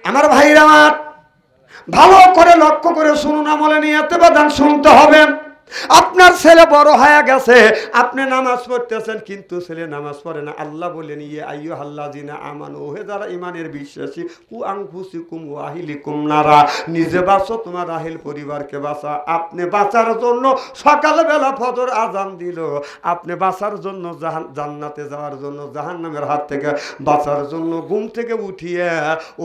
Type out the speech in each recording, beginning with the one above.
আমার ভাইরা আমার ভালো করে লক্ষ্য করে শুনুন, আমলে নিয়তে বাদান শুনতে হবে। আপনার ছেলে বড় হয়ে গেছে, আপনি নামাজ পড়তেছেন কিন্তু ছেলে নামাজ পড়ে না। আল্লাহ বলেন ইয়ে আইয়ুহাল্লাযিনা আমানু, হে যারা ঈমানের বিশ্বাসী, কু আনফুসিকুম ওয়া আহলিকুম নারা, নিজে বাঁচো তোমার আহল পরিবারকে বাঁচা। আপনি বাঁচার জন্য সকালবেলা ফজর আজান দিল, আপনি বাঁচার জন্য জান্নাতে যাওয়ার জন্য, জাহান্নামের হাত থেকে বাঁচার জন্য ঘুম থেকে উঠিয়ে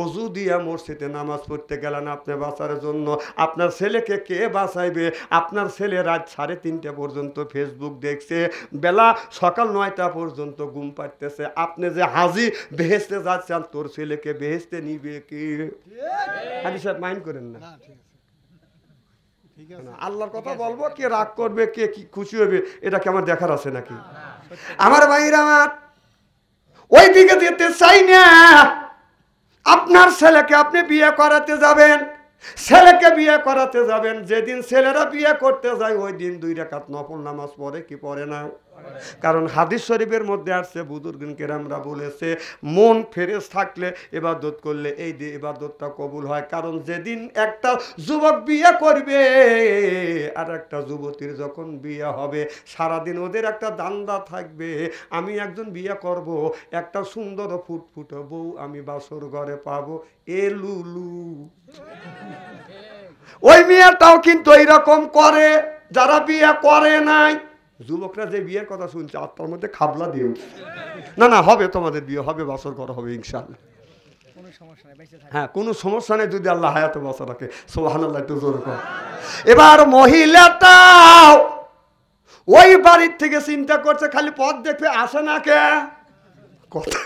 ওযু দিয়ে মসজিদে নামাজ পড়তে গেলেন আপনি বাঁচার জন্য। আপনার ছেলেকে কে বাঁচাইবে? আপনার ছেলে রাত 3:30 পর্যন্ত ফেসবুক দেখছে, বেলা সকাল 9টা পর্যন্ত ঘুম পাড়তেছে। আপনি যে হাজি বেহেশতে যাচ্ছেন, তোর ছেলেকে বেহেশতে নিবে কি? হাজি সাহেব মাইন্ড করেন না, আল্লাহর কথা বলবো, কে রাগ করবে কে কি খুশি হবে এটা কি আমার দেখার আছে নাকি? আমার ভাইরা আমার ওই দিকে যেতে চাই না। আপনার ছেলেকে আপনি বিয়ে করাতে যাবেন, ছেলেকে বিয়ে করাতে যাবেন, যেদিন ছেলেরা বিয়ে করতে যায় ওই দিন 2 রাকাত নফল নামাজ পড়ে কি পড়ে না? কারণ হাদিস শরীফের মধ্যে আসছে, বুজুর্গিন কেরামরা বলেছে, মন ফ্রেশ থাকলে ইবাদত করলে এই যে ইবাদতটা কবুল হয়। কারণ যেদিন একটা যুবক বিয়ে করবে আর একটা যুবতীর যখন বিয়ে হবে, সারাদিন ওদের একটা দান্দা থাকবে, আমি একজন বিয়ে করব, একটা সুন্দর ফুটফুটে বউ আমি বাসর ঘরে পাবো, এ লুলু। ওই মেয়েটাও কিন্তু এইরকম করে যারা বিয়ে করে নাই। যুবকরা যে বিয়ের কথা শুনছে আত্মার মধ্যে খাবলা দিয়ে না না হবে, তোমাদের বিয়ে হবে, বাসর করা হবে ইনশাআল্লাহ, হ্যাঁ কোনো সমস্যা নেই যদি আল্লাহ হায়াতে বাঁচা রাখে। সুবহানাল্লাহ, একটু জোরে কর। এবার মহিলাটাও ওই বাড়ির থেকে চিন্তা করছে, খালি পথ দেখবে আসে না কে, কথা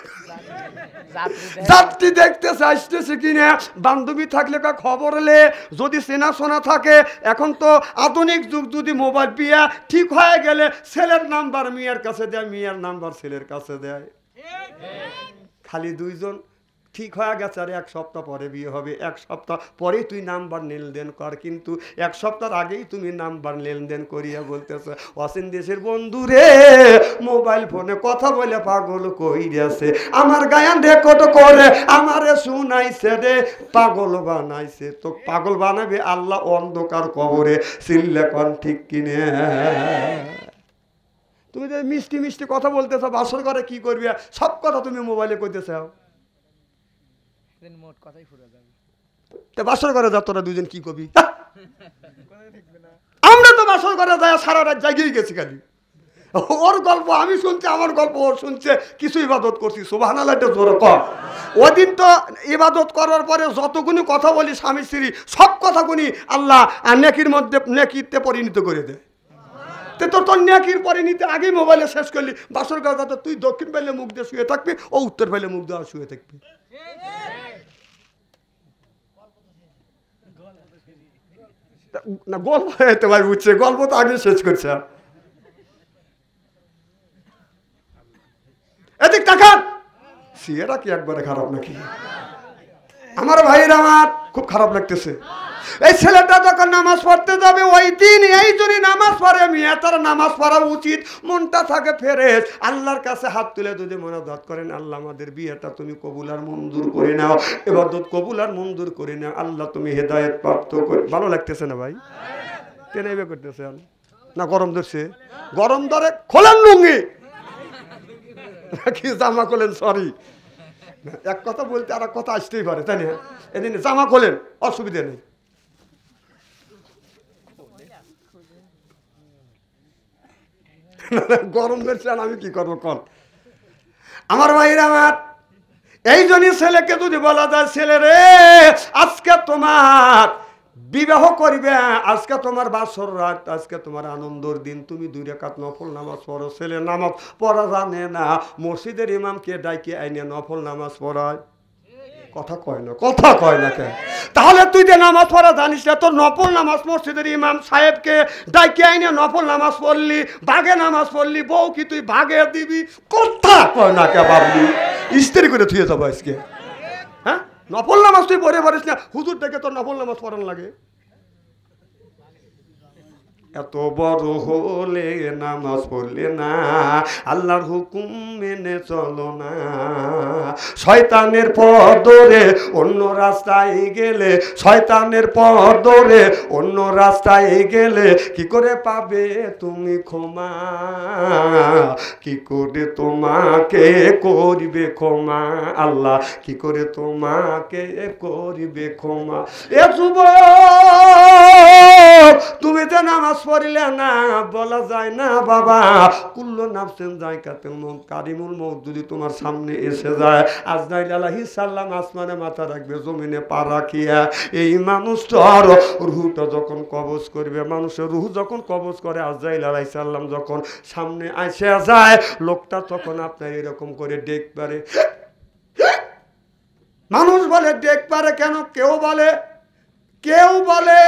যাত্রী দেখতেছে আসতেছে কিনা, বান্ধবী থাকলে খবর এলে, যদি চেনাশোনা থাকে। এখন তো আধুনিক যুগ, যদি মোবাইল বিয়া ঠিক হয়ে গেলে ছেলের নাম্বার মেয়ের কাছে দেয়, মেয়ের নাম্বার ছেলের কাছে দেয়, খালি 2 জন ঠিক হয়ে গেছে আর 1 সপ্তাহ পরে বিয়ে হবে। 1 সপ্তাহ পরেই তুই নাম্বার লেনদেন কর, কিন্তু 1 সপ্তাহ আগেই তুমি নাম্বার লেনদেন করিয়া বলতেছে অসীন দেশের বন্ধু রে, মোবাইল ফোনে কথা বলে পাগল কইরাছে, আমার গায়ান রেকর্ড করে আমারে শুনাইছে রে, পাগল বানাইছে। তো পাগল বানাবে আল্লাহ অন্ধকার কবরে, চিল্লা কোন ঠিক কিনে? তুমি যে মিষ্টি মিষ্টি কথা বলতেছো, বাসর ঘরে কি করবে সব কথা তুমি মোবাইলে কইতেছ, বাসর ঘরে যা তোরা 2 জন কি কবি? আমরা তো বাসর ঘরে যাই সারা রাত জাগিয়ে গেছি, খালি ওর গল্প আমি শুনছি, আমার গল্প ওর শুনছে, কিছু ইবাদত করছি। সুবহানাল্লাহ, জোরে কর। ওদিন তো ইবাদত করার পরে যতগুনি কথা বলি স্বামী স্ত্রী, সব কথাগুনি আল্লাহ নেকির মধ্যে নেকিতে পরিণত করে দেয়। তোর নেকির পরিণতি আগেই মোবাইলে শেষ করলি। বাসর ঘরে যাতে তুই দক্ষিণ পাইলে মুখ দিয়ে শুয়ে থাকবি, ও উত্তর পাইলে মুখ দেওয়া শুয়ে থাকবি। না গল্প হতে ভাই বুঝছে, গল্প তো আগে শেষ করছে। এদিক তাকান, সিয়েরা কি একবারে খারাপ নাকি? আমার ভাইরা আমার খুব খারাপ লাগতেছে। এই ছেলেটা যখন নামাজ পড়তে যাবে ওই দিন এই জন্য নামাজ পড়ে, মেয়ে তার নামাজ পড়া উচিত, মনটা থাকে ফ্রেশ। আল্লাহর কাছে হাত তুলে যদি মোনাজাত করেন, আল্লাহ আমাদের বিয়েটা তুমি কবুল আর মঞ্জুর করে নাও, ইবাদত কবুল আর মঞ্জুর করে নাও, আল্লাহ তুমি হেদায়েত প্রাপ্ত করে। ভালো লাগতেছে না ভাই? কেন এভাবে করতেছেন না? গরম ধরছে, গরম ধরে খোলেন লুঙ্গি নাকি জামা খোলেন, সরি এক কথা বলতে আর এক কথা আসতেই পারে, তাই না? এদিন জামা খোলেন, অসুবিধা নেই। গরম ধরছে আমি কি করবো কল? আমার ভাইরা আমার, এই জন্য ছেলেকে যদি বলা যায়, ছেলে রে আজকে তোমার বিবাহ করিবে, আজকে তোমার বাসর রাত, আজকে তোমার আনন্দের দিন, তুমি 2 রাকাত নফল নামাজ পড়ো। ছেলে নামাজ পড়া জানে না, মসজিদের ইমামকে ডাইকে আইনে নফল নামাজ পড়ায়। কথা কয় না, কথা কয় না কেন? তাহলে তুই যে নামাজ পড়া জানিস না, তোর নফল নামাজ মসজিদের ইমাম সাহেবকে ডাইকে আইনে নফল নামাজ পড়লি, ভাগে নামাজ পড়লি, বউ কি তুই ভাগে দিবি? কথা কয় না কে? ভাবলি ইস্ত্রি করে থুয়ে যাবো আজকে? হ্যাঁ, নফল নামাজ তুই পড়ে পারিস না, হুজুর থেকে তোর নফল নামাজ পড়ান লাগে। এত বড় হলে নামাজ পড়লে না, আল্লাহর হুকুম মেনে চলো না। শয়তানের পথ ধরে অন্য রাস্তায় গেলে, শয়তানের পথ ধরে অন্য রাস্তায় গেলে কি করে পাবে তুমি ক্ষমা? কি করে তোমাকে করবে ক্ষমা? আল্লাহ কি করে তোমাকে করবে ক্ষমা? এ যুবক, তুমি তো নামাজ পড়িলে না, বলা যায় না বাবা কুল্লু নাফসিন যায়কাতুল মউত, কারিমুল মউত যদি তোমার সামনে এসে যায়, আজরাইল আলাইহিস সালাম আসমানে মাথা রাখবে, জমিনে পা রাখিয়া এই মানুষটার রূহটা যখন কবজ করবে, মানুষের রূহ যখন কবজ করে, আজরাইল আলাইহিস সালাম যখন সামনে আসে যায়, লোকটা তখন আপনার এরকম করে ডেক পারে। মানুষ বলে ডেক পারে কেন? কেউ বলে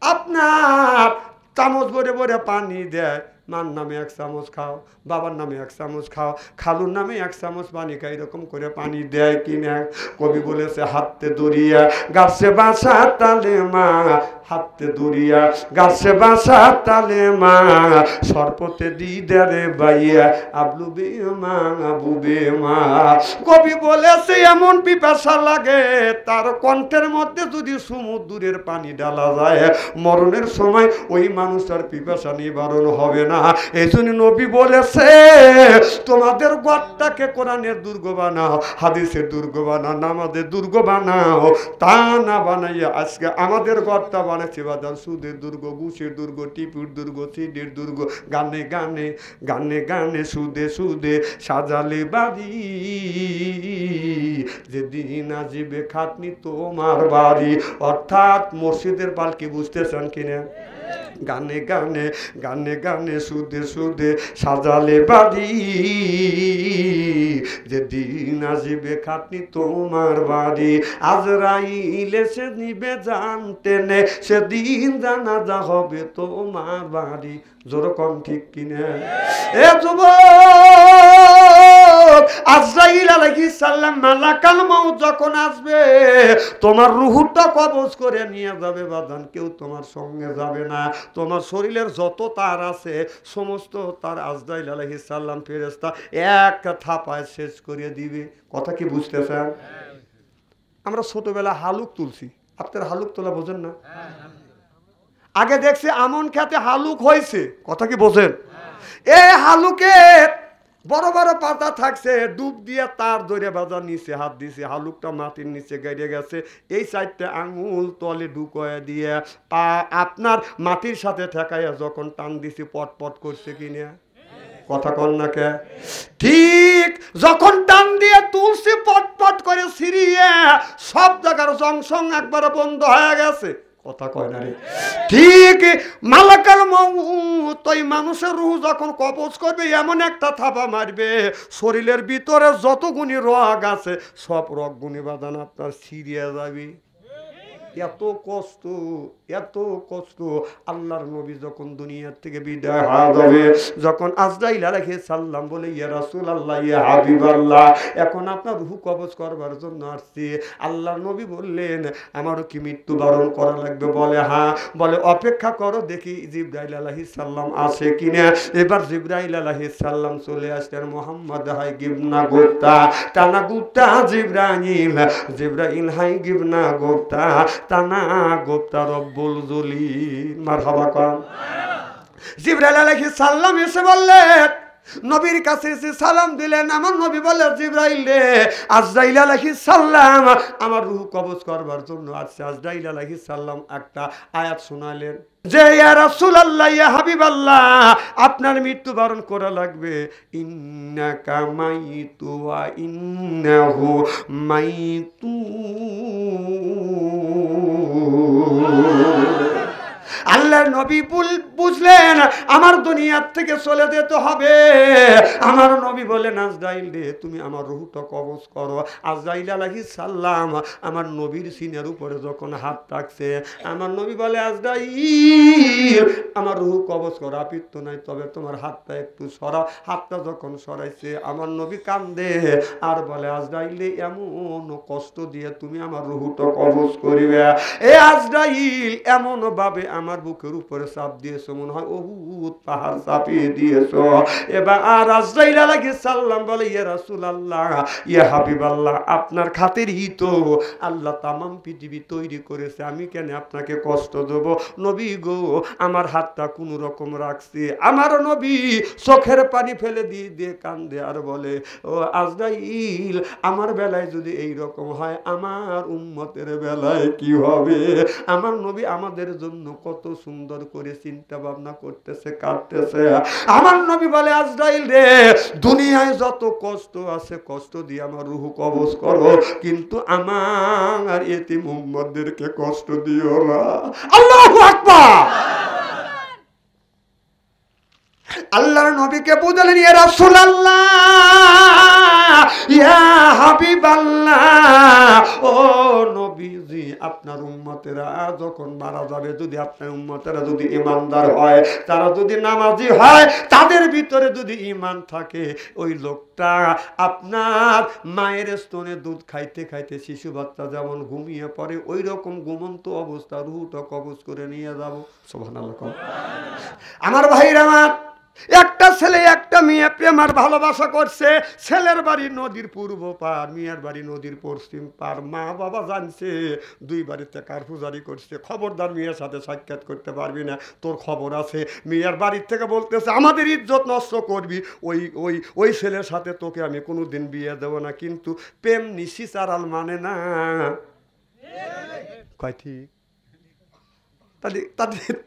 আপনার চামচ ভরে ভরে পানি দেয়, মার নামে 1 চামচ খাও, বাবার নামে 1 চামচ খাও, খালুর নামে 1 চামচ পানি খাও, এরকম করে পানি দেয় কিনা? কবি বলেছে হাতে দরিয়া গাছে বাসা তালে মা, হাতে দরিয়া গাছে বাসা তালে মা, সরপতে দিদারে বাইয়া আবলু বে মা, আবুবে মা। কবি বলেছে এমন পিপাসা লাগে তার কণ্ঠের মধ্যে যদি সমুদ্রের পানি ঢালা যায়, মরণের সময় ওই মানুষটার পিপাসা নিবারণ হবে না। এই জন্য নবী বলেছে তোমাদের ঘরটাকে কোরআনের দুর্গ বানাও, হাদিসের দুর্গ বানাও, নামাজের দুর্গ বানাও। তা না বানাইয়া আজকে আমাদের ঘরটা বানাচ্ছি বাজার সুদের দুর্গ, ঘুষের দুর্গ, টিপুর দুর্গ, সিডির দুর্গ, গানে গানে গানে গানে সুদে সুদে সাজালে বাড়ি, যেদিন আসিবে খাটনি তোমার বাড়ি। অর্থাৎ মসজিদের পালকি, বুঝতেছেন কিনা? গানে গানে গানে গানে সুদে সুদে সাজালে বাড়ি, যেদিন আসিবে খাটনি তোমার বাড়ি। আজরাইল এসে নিবে জান টেনে, সেদিন জানাজা হবে তোমার বাড়ি। যেরকম ঠিক কিনা? এ যুবক, আজরাইল আলাইহিস সালাম মালাকাল মউত যখন আসবে, তোমার রূহটা কবজ করে নিয়ে যাবে বাজান, কেউ তোমার সঙ্গে যাবে না। তোমার শরীরের যত তার আছে সমস্ত তার আজরাইল আলাইহিস সালাম ফেরেশতা এক থাপায় শেষ করে দিবে। কথা কি বুঝতেছেন? আমরা ছোটবেলা হালুক তুলছি, আপনার হালুক তোলা বোঝেন না? আগে দেখছি আমন খেতে হালুক হয়েছে, কথা কি বোঝেন? এই হালুকে বড় বড় পাতা থাকছে, ডুব দিয়ে তার ধরে বাজার নিচে হাত দিছে, হালুকটা মাটির নিচে গেড়ে গেছে, এই সাইডটা আঙুল তলে ঢুকায় দিয়ে পা আপনার মাটির সাথে ঠেকাইয়া যখন টান দিছি, পটপট করছে কিনা? কথা কন না কে? ঠিক যখন টান দিয়ে তুলছি, পটপট করে ছিড়িয়ে সব জায়গার জংশন একবারে বন্ধ হয়ে গেছে। কথা কয় না রে? ঠিক মালাকাল মউত ওই মানুষের রূহ যখন কবজ করবে, এমন একটা থাপা মারবে, শরীরের ভিতরে যত গুণী রগ আছে সব রগ গুণী বাদান আপনার ছিঁড়িয়ে যাবে। এত কষ্ট, এত কষ্ট। আল্লাহর নবী যখন দুনিয়ার থেকে বিদায় হয়ে যাবে, যখন আজরাইল আলাইহিস সালাম বলে ইয়া রাসূলুল্লাহ, ইয়া হাবিবাল্লাহ, এখন আপনার রূহ কবজ করবার জন্য আসছি। আল্লাহর নবী বললেন আমারও কি মৃত্যুবরণ করা লাগবে? বলে হ্যাঁ। বলে অপেক্ষা করো দেখি জিবরাইল আলাইহিস সালাম আসে কিনা। এবার জিবরাইল আলাইহিস সালাম চলে আসলেন। মুহাম্মদ হাই গিবনা গোপ্তা, টানা গুপ্তা জিবরাইল হাই গিবনা গোপ্তা, তানা গোপ্তা রব্বুল জলিল। মারহাবা কন। জিবরাইল আলাইহিস সালাম এসে বললেন, নবীর কাছে এসে সালাম দিলেন। আমার নবী বলে জিবরাইল রে, আজরাইল আলাইহিস সালাম আমার রূহ কবজ করবার জন্য আসছে। আজরাইল আলাইহিস সালাম একটা আয়াত শোনালেন যে ইয়া রাসূলুল্লাহ, ইয়া হাবিবাল্লাহ, আপনার মৃত্যুবরণ করা লাগবে। ইন্নাকা মাইতু ওয়া ইন্নাহু মাইতু। আল্লাহর নবী বুঝলেন আমার দুনিয়ার থেকে চলে যেতে হবে। আমার নবী বলেন আজরাইল রে, তুমি আমার রূহটা কবজ করো। আজরাইল আলাইহিস সালাম আমার নবীর সিনার উপরে যখন হাত রাখছে, আমার নবী বলে আজরাইল আমার রূহ কবজ করো, আপিত্ত নাই, তবে তোমার হাতটা একটু সরাও। হাতটা যখন সরাইছে আমার নবী কান্দে আর বলে আজরাইল রে, এমন কষ্ট দিয়ে তুমি আমার রূহটা কবজ করিবে। এ আজরাইল এমন ভাবে আমার বুকের উপরে চাপ দিয়েছ, দিয়েছো, মনে হয় উহুদ পাহাড় চাপিয়ে দিয়েছো। এবার আজরাইল আলাইহিস সালাম বলে, ইয়া রাসূলুল্লাহ, ইয়া হাবিবাল্লাহ, আপনার খাতিরই তো আল্লাহ তামাম পৃথিবী তৈরি করেছে, আমি কেন আপনাকে কষ্ট দেব? নবী গো, আমার হাতটা কোনো রকম রাখছি। আমার নবী চোখের পানি ফেলে দিয়ে দিয়ে কান্দে আর বলে, ও আজরাইল, আমার বেলায় যদি এই রকম হয়, আমার উম্মতের বেলায় কি হবে? আমার নবী আমাদের জন্য কত সুন্দর করে চিন্তা ভাবনা করতেছে, কাঁদতেছে। আমার নবী বলে, আজরাইল রে, দুনিয়ায় যত কষ্ট আছে কষ্ট দিয়ে আমার রূহ কবজ করো, কিন্তু আমার এতিম উম্মতদেরকে কষ্ট দিও না। আল্লাহু আকবার। আল্লাহর নবীকে বুঝলেন, ইয়া রাসূলুল্লাহ, ইয়া হাবিবাল্লাহ, ও নবীজি, আপনার উম্মতেরা যখন মারা যাবে, যদি আপনার উম্মতেরা যদি ঈমানদার হয়, তারা যদি নামাজি হয়, তাদের ভিতরে যদি ঈমান থাকে, ওই লোকটা আপনার মায়ের স্তনে দুধ খাইতে খাইতে শিশু বাচ্চা যেমন ঘুমিয়ে পড়ে, ওই রকম ঘুমন্ত অবস্থা রূহটা কবজ করে নিয়ে যাব। সুবহানাল্লাহ। আমার ভাইরা, আমার একটা ছেলে একটা মেয়ে প্রেম আর ভালোবাসা করছে। ছেলের বাড়ি নদীর পূর্ব পার, মেয়ের বাড়ি নদীর পশ্চিম পার। মা বাবা জানছে, দুই বাড়িতে কারফুজারি করছে, খবরদার মেয়ের সাথে সাক্ষাৎ করতে পারবি না, তোর খবর আছে। মেয়ের বাড়ির থেকে বলতেছে, আমাদের ইজ্জত নষ্ট করবি, ওই ওই ওই ছেলের সাথে তোকে আমি কোনোদিন বিয়ে দেবো না। কিন্তু প্রেম নিশি চারাল মানে না, কয় ঠিক?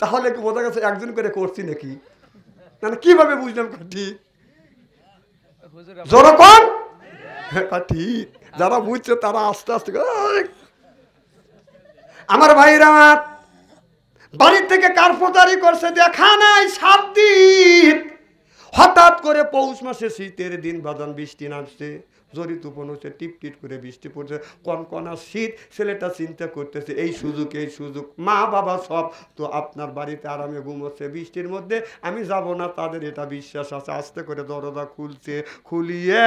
তাহলে কি বোঝা গেছে একজন করে করছি নাকি? না, কিভাবে বুঝলাম ঠিক? যখন ঠিক যারা বুঝছে তারা আস্তে আস্তে। আমার ভাইরা, বাড়ির থেকে কারফুজারি করছে, দেখা নাই 7 দিন। হঠাৎ করে পৌষ মাসে শীতের দিন, বাদান বৃষ্টি নামছে, জরি তুফান হচ্ছে, টিপ টিপ করে বৃষ্টি পড়ছে, কনকনা শীত। ছেলেটা চিন্তা করতেছে, এই সুযোগ এই সুযোগ, মা বাবা সব তো আপনার বাড়িতে আরামে ঘুমোচ্ছে, বৃষ্টির মধ্যে আমি যাব না, তাদের এটা বিশ্বাস আছে। আস্তে করে দরজা খুলছে, খুলিয়ে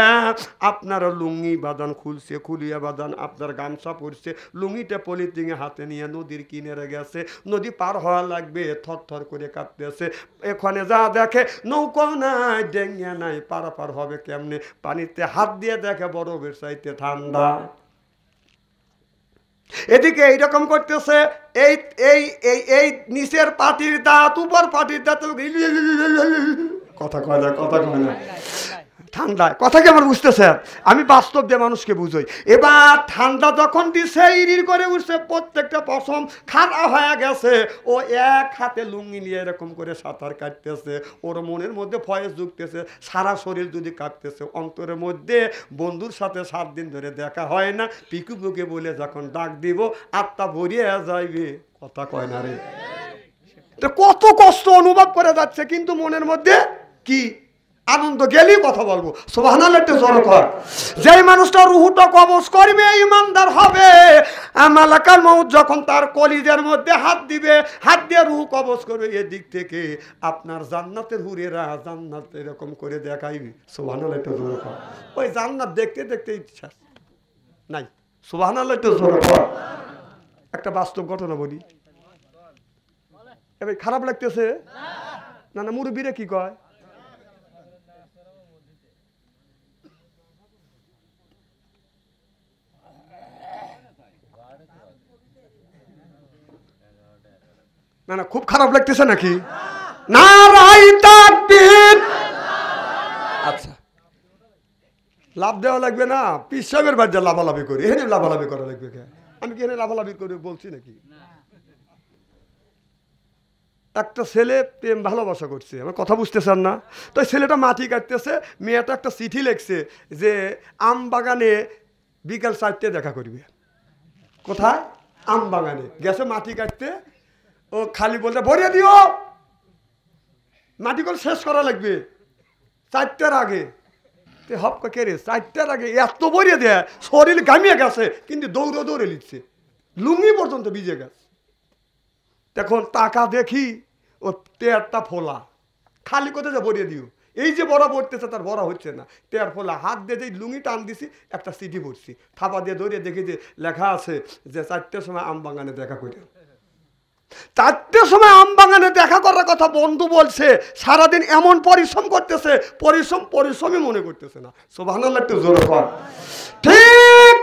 আপনার লুঙ্গি বাদান খুলছে, খুলিয়ে বাদান আপনার গামছা পরছে, লুঙ্গিটা পলিথিনে হাতে নিয়ে নদীর কিনারে গেছে। নদী পার হওয়া লাগবে, থর থর করে কাঁপতেছে। এখানে যা দেখে, নৌকা নাই, ডেঙ্গা নাই, পারাপার হবে কেমনে? পানিতে হাত দিয়ে দেখে বরফের চাইতে ঠান্ডা। এদিকে এইরকম করতেছে, এই এই এই এই নিচের পাটির দাঁত উপর পাটির দাঁত, কথা কয় না, কথা কয় না, ঠান্ডায় কথা কি আমার বুঝতেছে? আমি বাস্তব দিয়ে মানুষকে বুঝই। এবার ঠান্ডা যখন দিছে, ইরির করে উঠছে, প্রত্যেকটা পশম খাড়া হয়ে গেছে। ও এক হাতে লুঙ্গি নিয়ে এরকম করে সাঁতার কাটতেছে, ওর মনের মধ্যে ফয়েজ ঢুকতেছে, সারা শরীর যদি কাঁপতেছে, অন্তরের মধ্যে বন্ধুর সাথে 7 দিন ধরে দেখা হয় না, পিকু বুকে বলে যখন ডাক দিব, আত্মা ভরিয়ে যাইবে। কথা কয় না রে? তো কত কষ্ট অনুভব করে যাচ্ছে, কিন্তু মনের মধ্যে কি আনন্দ। গেলেই কথা বলবো, সুবহানাল্লাহ, একটু জোরে কর। যেই মানুষটা রুহুটা কবজ করবে, ঈমানদার হবে, মালাকাল মউত যখন তার কলিজার মধ্যে হাত দিবে, হাত দিয়ে রুহু কবজ করবে, এদিক থেকে আপনার জান্নাতের হুরেরা জান্নাত এরকম করে দেখাইবে। সুবহানাল্লাহ, একটু জোরে কর। ওই জান্নাত দেখতে দেখতে ইচ্ছা নাই। সুবহানাল্লাহ, একটু জোরে কর। একটা বাস্তব ঘটনা বলি, এবার খারাপ লাগতেছে না? না, মুরব্বীরা কি কয়? না না, খুব খারাপ লাগতেছে নাকি? নারায়ে তাকবীর। আচ্ছা, লাভ দেওয়া লাগবে না, পীর সাহেবের বাড়িতে লাভালাভি করি, এখানে লাভালাভি করা লাগবে কে? আমি কি এখানে লাভালাভি করে বলছি নাকি? একটা ছেলে প্রেম ভালোবাসা করছে, আমার কথা বুঝতেছেন না? তো ছেলেটা মাটি কাটতেছে, মেয়েটা একটা চিঠি লিখছে যে আম বাগানে বিকাল 4টে দেখা করবে। কোথায়? আম বাগানে গেছে মাটি কাটতে। ও খালি বলতে, ভরিয়ে দিও, মাটি করে শেষ করা লাগবে 4টার আগে। হপ কে রে 4টার আগে এত ভরিয়ে দেয়, শরীর ঘামিয়ে গেছে, কিন্তু দৌড়ে দৌড়ে লিখছে, লুঙ্গি পর্যন্ত ভিজে গেছে। তখন টাকা দেখি ও টেয়ারটা ফোলা, খালি কোথায় যে ভরিয়ে দিও, এই যে বড়া পড়তেছে তার বড়া হচ্ছে না, টেয়ার ফোলা। হাত দিয়ে যে লুঙ্গি টান দিছি, একটা চিঠি পড়ছি, থাপা দিয়ে ধরিয়ে দেখি যে লেখা আছে যে 4টার সময় আম বাগানে দেখা করে। 4টের সময় আম বাগানে দেখা করার কথা বন্ধু বলছে, সারাদিন এমন পরিশ্রম করতেছে, পরিশ্রমই মনে করতেছে না। সুবহানাল্লাহ, একটু জোরে কর। ঠিক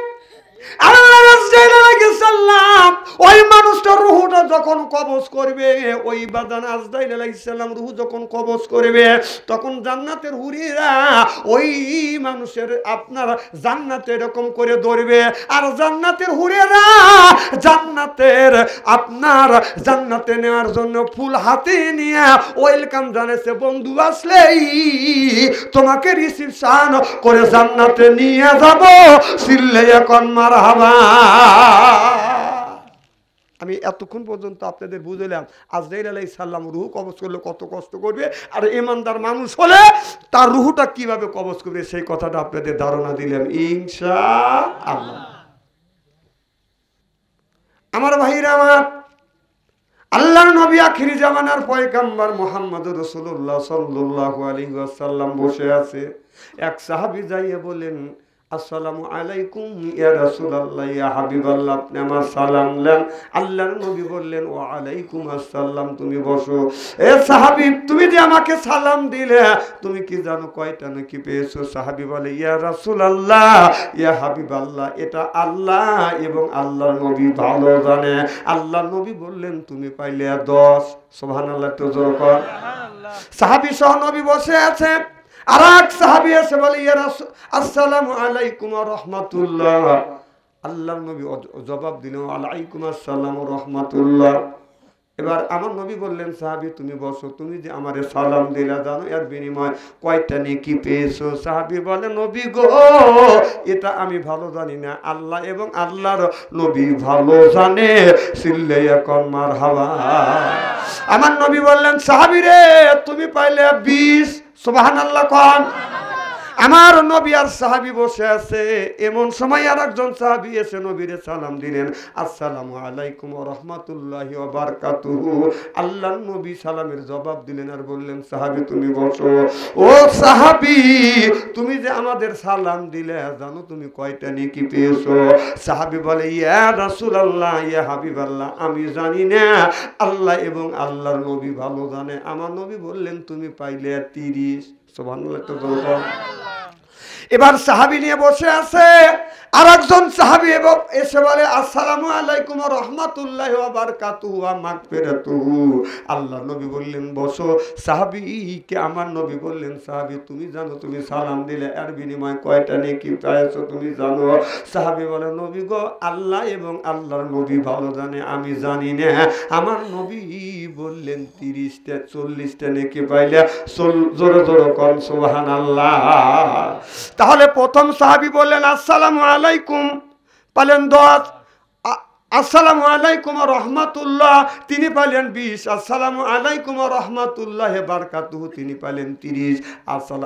আল্লাহ রাসূল আলাইহিস সালাম ওই মানুষটার রূহটা যখন কবজ করবে, ওই বাদান আজরাইল আলাইহিস সালাম রূহ যখন কবজ করবে, তখন জান্নাতের হুরিরা ওই মানুষের আপনার জান্নাতে এরকম করে ধরবে, আর জান্নাতের হুরিরা জান্নাতে নেওয়ার জন্য ফুল হাতে নিয়ে ওয়েলকাম জানাইছে। বন্ধু আসলেই তোমাকে রিসিপশন করে জান্নাতে নিয়ে যাব, সিল্লে এখন মারহাবা। আমি এতক্ষণ পর্যন্ত আপনাদের বুঝলাম আজরাইল আলাইহিস সালাম রূহ কবজ করলে কত কষ্ট করবে, আর ইমানদার মানুষ হলে তার রূহটা কিভাবে কবজ করবে সেই কথাটা আপনাদের ধারণা দিলাম ইনশাআল্লাহ। আমার ভাইরা আমার, আল্লাহর নবী আখিরি জামানার পয়গম্বর মুহাম্মদুর রাসূলুল্লাহ সাল্লাল্লাহু আলাইহি ওয়াসাল্লাম বসে আছে। এক সাহাবী যাইয়ে বলেন, আসসালামু আলাইকুম ইয়া রাসূলুল্লাহ, ইয়া হাবিবাল্লাহ, আপনি আমার সালাম দেন। আল্লাহর নবী বললেন, ওয়া আলাইকুম আসসালাম, তুমি বসো। এ সাহাবী, তুমি যে আমাকে সালাম দিলে, তুমি কি জানো কয়টা নাকি পেয়েছো? সাহাবী বলে, ইয়া রাসূলুল্লাহ, ইয়া হাবিবাল্লাহ, এটা আল্লাহ এবং আল্লাহর নবী ভালো জানে। আল্লাহর নবী বললেন, তুমি পাইলে 10। সুবহানাল্লাহ, তো জোরে কর। সাহাবী সহ নবী বসে আছে, আর এক সাহাবী এসে বলে, ইয়া রাসূল আসসালামু আলাইকুম ওয়া রাহমাতুল্লাহ। আল্লাহর নবী জবাব দিলেন, আলাইকুম আসসালাম ওয়া রাহমাতুল্লাহ। এবার আমার নবী বললেন, সাহাবী তুমি বসো, তুমি যে আমারে সালাম দিলা, জানো এর বিনিময় কয়টা নেকি পেয়েছো? সাহাবী বলে, নবী গো, এটা আমি ভালো জানি না, আল্লাহ এবং আল্লাহর নবী ভালো জানে, সিল্লে এখন মারহাবা। আমার নবী বললেন, সাহাবী রে, তুমি পাইলে 20। সুবহানাল্লাহ কোন। আমার নবী আর সাহাবী বসে আছে, এমন সময় আর একজন সাহাবী এসে নবীরে সালাম দিলেন, আসসালামু আলাইকুম ওয়া রাহমাতুল্লাহি ওয়া বারাকাতুহু। আল্লাহর নবী সালামের জবাব দিলেন আর বললেন, সাহাবী তুমি বসো। ও সাহাবী, তুমি যে আমাদের সালাম দিলে, জানো তুমি কয়টা নেকি পেয়েছো? সাহাবী বলে, ইয়া রাসূলুল্লাহ, ইয়া হাবিবাল্লাহ, আমি জানি না, আল্লাহ এবং আল্লাহর নবী ভালো জানে। আমার নবী বললেন, তুমি পাইলে 30। সুবহানাল্লাহ, তো বলতো। এবার সাহাবী নিয়ে বসে আছে, আর একজন সাহাবী এসে বলে, আসসালামু আলাইকুম ওয়া রাহমাতুল্লাহি ওয়া বারাকাতুহু ওয়া মাগফিরাতুহু। আল্লাহর নবী বললেন, বসো। সাহাবীকে আমার নবী বললেন, সাহাবী তুমি জানো তুমি সালাম দিলে এর বিনিময় কয়টা নেকি পেয়েছো তুমি জানো? সাহাবী বলে, নবী গো, আল্লাহ এবং আল্লাহর নবী ভালো জানে, আমি জানি না। আমার নবী বললেন 30টা 40টা নেকি পাইলে জোরে জোরে কোন সুবহানাল্লাহ। তাহলে প্রথম সাহাবী বললেন, আসসালামু আলাইকুম, পালেন 10। আসসালামু আলাইকুম ওয়া রাহমাতুল্লাহ, তিনি পাইলেন 20। আসসালামু আলাইকুম ওয়া রাহমাতুল্লাহি ওয়া বারাকাতুহু, তিনি পাইলেন 30।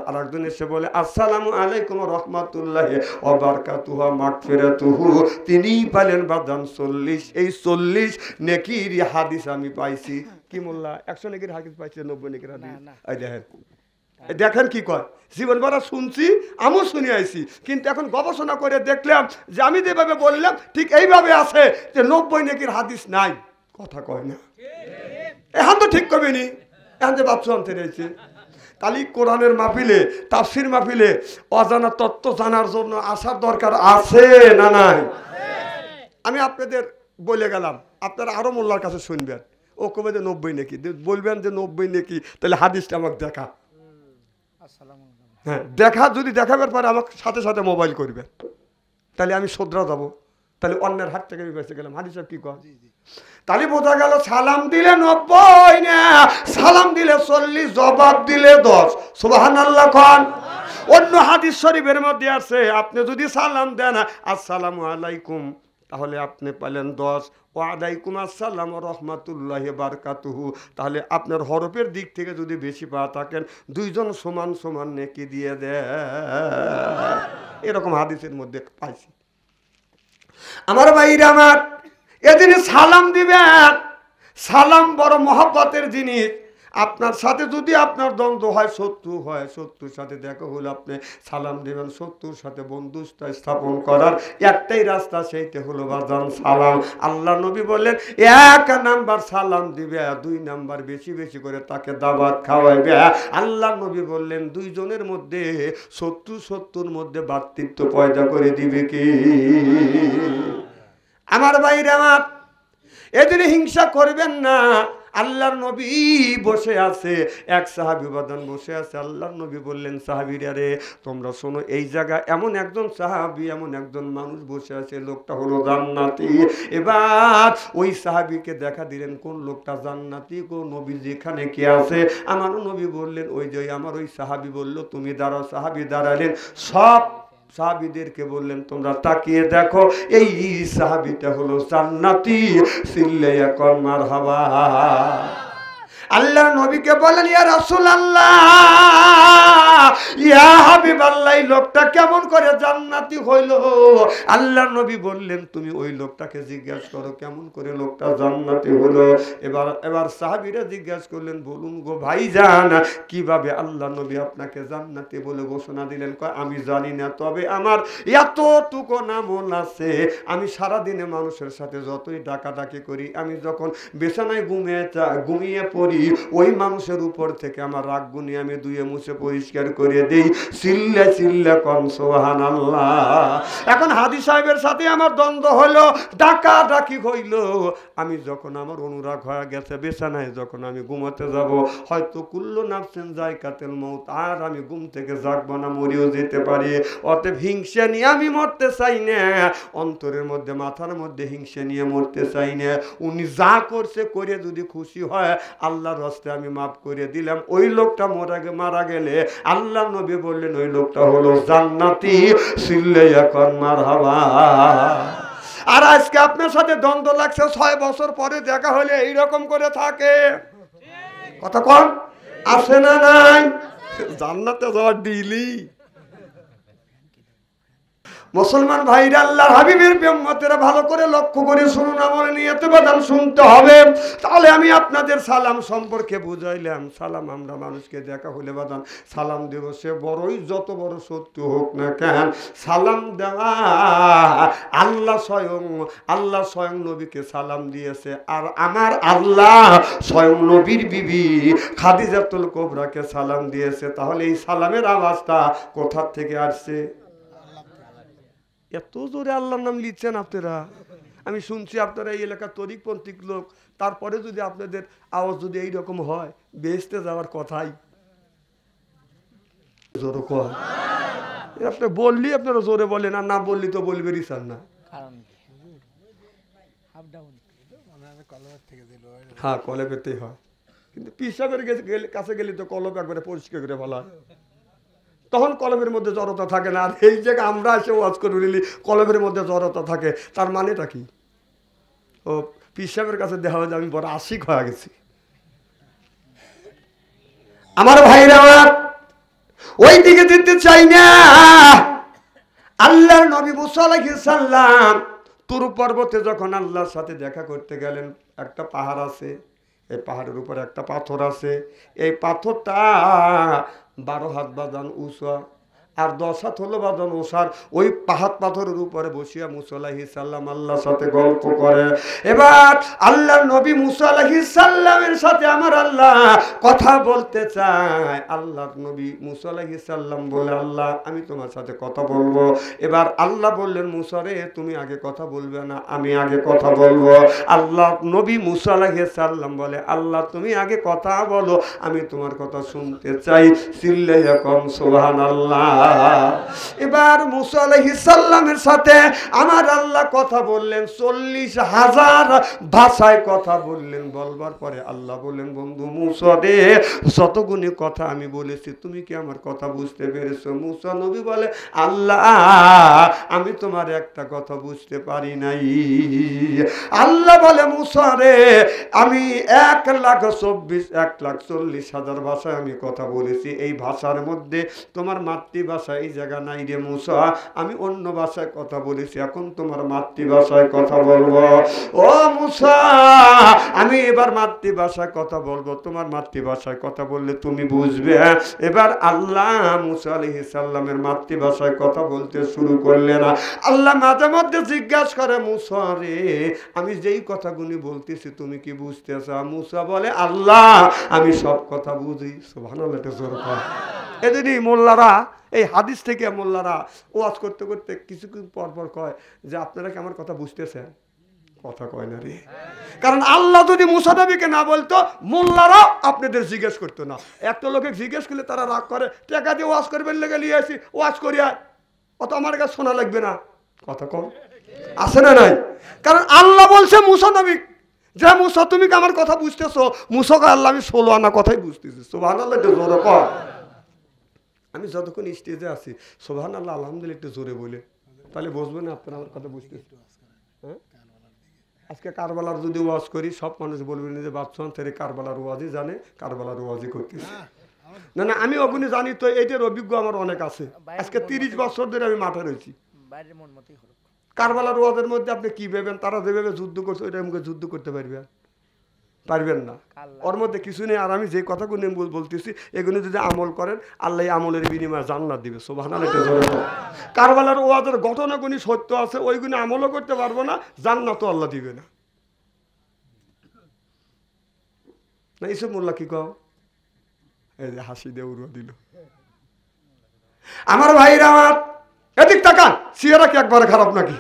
আরেকজন এসে বলে, আসসালামু আলাইকুম ওয়া রাহমাতুল্লাহি ওয়া বারাকাতুহু ওয়া মাগফিরাতুহু, তিনি পাইলেন বাদান 40। এই 40 নেকির হাদিস আমি পাইছি। কি মোল্লা, 100 নেকির হাদিস পাইছে, 90 নেকির হাদিস। এই দেখেন কি কয়, জীবন ভরা শুনছি, আমিও শুনে আইছি, কিন্তু এখন গবেষণা করে দেখলাম যে আমি যেভাবে বললাম ঠিক এইভাবে আছে, যে 90 নেকির হাদিস নাই। কথা কয় না, এখন তো ঠিক করবে নি, এখন যে বাচ্চা আনতে রয়েছে। তাহলে কোরআনের মাহফিলে, তাফসির মাহফিলে অজানা তত্ত্ব জানার জন্য আসার দরকার আছে না নাই? আমি আপনাদের বলে গেলাম, আপনারা আরো মোল্লার কাছে শুনবেন, ও কবে যে 90 নেকি, বলবেন যে 90 নেকি, তাহলে হাদিসটা আমাকে দেখা। হ্যাঁ, দেখা যদি দেখাবার পরে আমাকে সাথে সাথে মোবাইল করবে, তাহলে আমি শোধরা যাব, তাহলে অন্যের হাত থেকে বেঁচে গেলাম। হাদিস কি কয়? তাহলে বোঝা গেল, সালাম দিলে 90 না, সালাম দিলে 40, জবাব দিলে 10। সুবহানাল্লাহ খান। অন্য হাদিস শরীফের মধ্যে আছে, আপনি যদি সালাম দেন আসসালামু আলাইকুম, তাহলে আপনি পেলেন 10। ওয়ালাইকুম আসসালাম ওয়া রাহমাতুল্লাহি ওয়া বারাকাতুহু, তাহলে আপনার হরফের দিক থেকে যদি বেশি পাওয়া থাকেন, দুইজন সমান সমান নেকি দিয়ে দেয়। এরকম হাদিসের মধ্যে পাইছি। আমার ভাইরা আমার, এদিন সালাম দিবেন, সালাম বড় মহব্বতের জিনিস। আপনার সাথে যদি আপনার দ্বন্দ্ব হয়, শত্রু হয়, শত্রুর সাথে দেখা হলে আপনি সালাম দেবেন। শত্রুর সাথে বন্ধুত্ব স্থাপন করার একটাই রাস্তা, সেইটা হলো বাজান সালাম। আল্লাহ নবী বললেন 1 নাম্বার সালাম দিবে, 2 নাম্বার বেশি বেশি করে তাকে দাওয়াত খাওয়াইবে। আল্লাহ নবী বললেন দুইজনের মধ্যে শত্রুর মধ্যে ভ্রাতৃত্ব পয়দা করে দিবে কি? আমার ভাইরা আমার, এদিনে হিংসা করবেন না। আল্লাহর নবী বসে আছে, এক সাহাবী বাদান বসে আছে। আল্লাহর নবী বললেন সাহাবীরা রে তোমরা শোনো, এই জায়গা এমন একজন সাহাবী, এমন একজন মানুষ বসে আছে, লোকটা হলো জান্নাতি। এবার ওই সাহাবীকে দেখা দিলেন কোন লোকটা জান্নাতি, কোন নবী যেখানে কে আছে? আমার নবী বললেন ওই যে আমার ওই সাহাবী বলল তুমি দাঁড়াও। সাহাবী দাঁড়ালেন, সব সাহাবীদেরকে বললেন তোমরা তাকিয়ে দেখো, এই সাহাবীটা হলো জান্নাতি। চিল্লাইয়া কর মারহাবা। আল্লাহ নবীকে বলেন ইয়া রাসূলুল্লাহ, ইয়া হাবিবাল্লাহ, এই লোকটা কেমন করে জান্নাতি হইল? আল্লাহ নবী বললেন তুমি ওই লোকটাকে জিজ্ঞাসা করো কেমন করে লোকটা জান্নাতি হলো। এবার সাহাবীরা জিজ্ঞাসা করলেন বলুন গো ভাইজান, কিভাবে আল্লাহ নবী আপনাকে জান্নাতি বলে ঘোষণা দিলেন? কয় আমি জানি না, তবে আমার এতটুকু আমল আছে, আমি সারাদিনে মানুষের সাথে যতই ডাকাডাকি করি, আমি যখন বিছানায় ঘুমিয়ে পড়ি, ওই মানুষের উপর থেকে আমার রাগ গুনি আমি ধুয়ে মুছে পরিষ্কার করে দেই। চিল্লা চিল্লা কন সুবহানাল্লাহ। এখন হাদি সাহেবের সাথে আমার দ্বন্দ্ব হলো, ডাকাডাকি হইল। আমি যখন আমার অনুরাগ হয়ে গেছে, বিছানায় যখন আমি ঘুমাতে যাব, হয়তো কুল্লু নাফসিন যায়কাতুল মউত, আর আমি ঘুম থেকে জাগবো না, মরেও যেতে পারি। অতএব হিংসা নিয়ে আমি মরতে চাই না, অন্তরের মধ্যে মাথার মধ্যে হিংসা নিয়ে মরতে চাই না। উনি যা করছে করে যদি খুশি হয় আল্লাহর রাস্তায় আমি মাফ করে দিলাম। ওই লোকটা মারা গেলে আল্লাহ নবী বললেন ওই লোকটা হলো জান্নাতি। চিল্লাইয়া কর মারহাবা। আর আজকে আপনার সাথে দ্বন্দ্ব লাগছে, 6 বছর পরে দেখা হলে এইরকম করে থাকে, কথা কন আছে না নাই? জান্নাতে যাওয়ার ডিলি। মুসলমান ভাইরা, আল্লাহর হাবিবের উম্মতেরা ভালো করে লক্ষ্য করে শুনুন, আমার নিয়তে বাদান শুনতে হবে। তাহলে আমি আপনাদের সালাম সম্পর্কে বুঝাইলাম। সালাম আমরা মানুষকে দেখা হলে বাদান সালাম দেব, সে বড়ই যত বড় শত্রু হোক না কেন। সালাম দেওয়া আল্লাহ স্বয়ং নবীকে সালাম দিয়েছে। আর আমার আল্লাহ স্বয়ং নবীর বিবি খাদিজাতুল কুবরাকে সালাম দিয়েছে। তাহলে এই সালামের আওয়াজটা কোথা থেকে আসছে? এত জোরে আল্লাহর নাম লিখছেন আপনারা। আমি শুনছি আপনারা এই এলাকার তরিকপন্থী লোক, তারপরে যদি আপনাদের আওয়াজ যদি এইরকম হয়, বেহেশতে যাওয়ার কথাই জোরে কয়। আপনি বললি আপনারা জোরে বলেন, আর না বললি তো বলবে রিসান না। হ্যাঁ, কলে পেতেই হয়, কিন্তু পিসাবের কাছে গেলে তো কলম একবারে পরিষ্কার করে বলা, তখন কলমের মধ্যে জড়তা থাকে না। আর এই জায়গায় আমরা এসে ওয়াজ করে নিলি কলমের মধ্যে জড়তা থাকে, তার মানেটা কি? ও পিসাবের কাছে দেখা হয় যে আমি বড় আশিক হয়ে গেছি। আমার ভাইরা ওই দিকে যেতে চাই না। আল্লাহর নবী মুসা আলাইহিস সালাম তুর পর্বতে যখন আল্লাহর সাথে দেখা করতে গেলেন, একটা পাহাড় আছে, এই পাহাড়ের উপরে একটা পাথর আছে। এই পাথরটা 12 হাত বাদান উঁচা, আর 10 হাত হলো বাদান ওসার। ওই পাথরের উপরে বসিয়া মুসা আলাইহিস সালাম আল্লাহর সাথে গল্প করে। এবার আল্লাহর নবী মুসা আলাইহিস সালামের সাথে আমার আল্লাহ কথা বলতে চায়। আল্লাহর নবী মুসা আলাইহিস সালাম বলে আল্লাহ আমি তোমার সাথে কথা বলবো। এবার আল্লাহ বললেন মুসা রে তুমি আগে কথা বলবে না, আমি আগে কথা বলবো। আল্লাহ নবী মুসা আলাইহিস সালাম বলে আল্লাহ তুমি আগে কথা বলো, আমি তোমার কথা শুনতে চাই। চিল্লাইয়া কম সুবহানাল্লাহ। এবার মুসা আলাইহিস সালামের সাথে আমার আল্লাহ কথা বললেন, 40,000 ভাষায় কথা বললেন। বলবার পরে আল্লাহ বললেন বন্ধু মুসা রে শতগুণে কথা আমি বলেছি, তুমি কি আমার কথা বুঝতে পেরেছো? মুসা নবী বলে আল্লাহ আমি তোমার একটা কথা বুঝতে পারি নাই। আল্লাহ বলে মুসা রে আমি 1,40,000 ভাষায় আমি কথা বলেছি। এই ভাষার মধ্যে তোমার মাতৃভাষা ভাষা এই জায়গা নাই রে মুসা, আমি অন্য ভাষায় কথা বলেছি, এখন তোমার মাতৃভাষায় কথা বলবো। ও মুসা, আমি এবার মাতৃভাষায় কথা বলবো, তোমার মাতৃভাষায় কথা বললে তুমি বুঝবে। এবার আল্লাহ মুসা আলাইহিস সালামের মাতৃভাষায় কথা বলতে শুরু করলেন। আল্লাহ মাঝে মধ্যে জিজ্ঞাসা করে, মুসা রে, আমি যেই কথাগুলি বলতেছি তুমি কি বুঝতেছ? মুসা বলে, আল্লাহ আমি সব কথা বুঝি। সুবহানাল্লাহ। এদিনই মোল্লারা, এই হাদিস থেকে মোল্লারা ওয়াজ করতে করতে কিছুক্ষণ পর পর কয় যে আপনারা কি আমার কথা বুঝতেছেন? কথা কয় না রে। কারণ আল্লাহ যদি মুসা নবীকে না বলতো, মোল্লারা আপনাদের জিজ্ঞেস করতো না। একটা লোকে জিজ্ঞেস করলে তারা রাগ করে, টাকা দিয়ে ওয়াজ করবেন লেগে নিয়ে আসি, ওয়াজ করিয়া অত আমার কাছে শোনা লাগবে না। কথা কম আছে না নাই? কারণ আল্লাহ বলছে মুসা নবী, যে মুসা তুমি কি আমার কথা বুঝতেছো? মুসাকে আল্লাহ আমি 16 আনা কথাই বুঝতেছি। সুবহানাল্লাহ, একটু জোরে কর। আমি যতক্ষণ স্টেজে আছি সুবহানাল্লাহ আলহামদুলিল্লাহ একটু জোরে বলে, তাহলে বুঝবেন না আপনারা আমার কথা বুঝতেছে। হ্যাঁ, আজকে কারবালার যদি ওয়াজ করি সব মানুষ বলবেন যে বাদশাহ থেকে কারবালার ওয়াজই জানে, কারবালার ওয়াজই করতেছে। না না, আমি ওগুলি জানি তো, এইটার অভিজ্ঞ আমার অনেক আছে। আজকে 30 বছর ধরে আমি মাঠে রয়েছি। কারবালার ওয়াজের মধ্যে আপনি কি ভেবেন? তারা যেভাবে যুদ্ধ করছে ওইটা আমাকে যুদ্ধ করতে পারবেন না। ওর মধ্যে কিছু নেই। আর আমি যে কথাগুলো বলতেছি এগুলো যদি আমল করেন, আল্লাহ আমলের বিনিময়ে জান্নাত দিবে। সুবহানাল্লাহ। কারবালার ওয়াজের ঘটনাগুলি সত্য আছে, ওইগুলো আমলও করতে পারবো না, জান্নাতও আল্লাহ দিবে না। না ইসব মোল্লা কি কও? এই যে হাসি দিয়ে উড়িয়ে দিল। আমার ভাইরা, আমার এদিক তাকান, সিয়ারা কি একবারে খারাপ নাকি?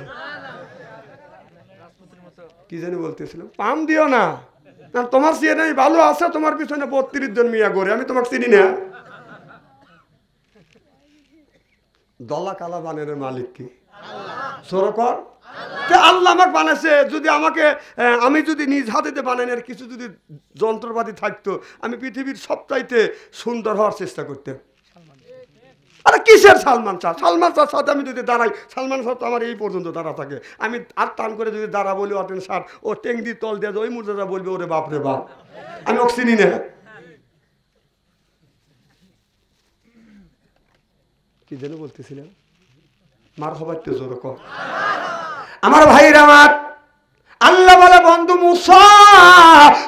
কি জানি বলতেছিলাম, পাম দিও না। তোমার সিয়ারা ভালো আছে, তোমার পিছনে 32 জন মিয়া গড়ে, আমি তোমাকে চিনি না। দলা কালা বানের মালিক কি? সরকর আল্লাহ আমাকে বানাইছে। যদি আমাকে, আমি যদি নিজ হাতে বানানোর কিছু যদি যন্ত্রপাতি থাকতো, আমি পৃথিবীর সবচাইতে সুন্দর হওয়ার চেষ্টা করতাম। আরে কিসের সালমান শাহ? সালমান শাহর সাথে আমি যদি দাঁড়াই, সালমান শাহ তো আমার এই পর্যন্ত দাঁড়া থাকে। আমি আর টান করে যদি দাঁড়া বলি অটেন সার, ও টেংদি তল দিয়ে ওই মুদ্রাটা বলবে ওরে বাপ রে বাপ, আমি ওকে চিনি না। কি যেন বলতেছিলাম? মার হবার তো জোর কর। আমার ভাইরা, আমার আল্লাহ বলে, বন্ধু মুসা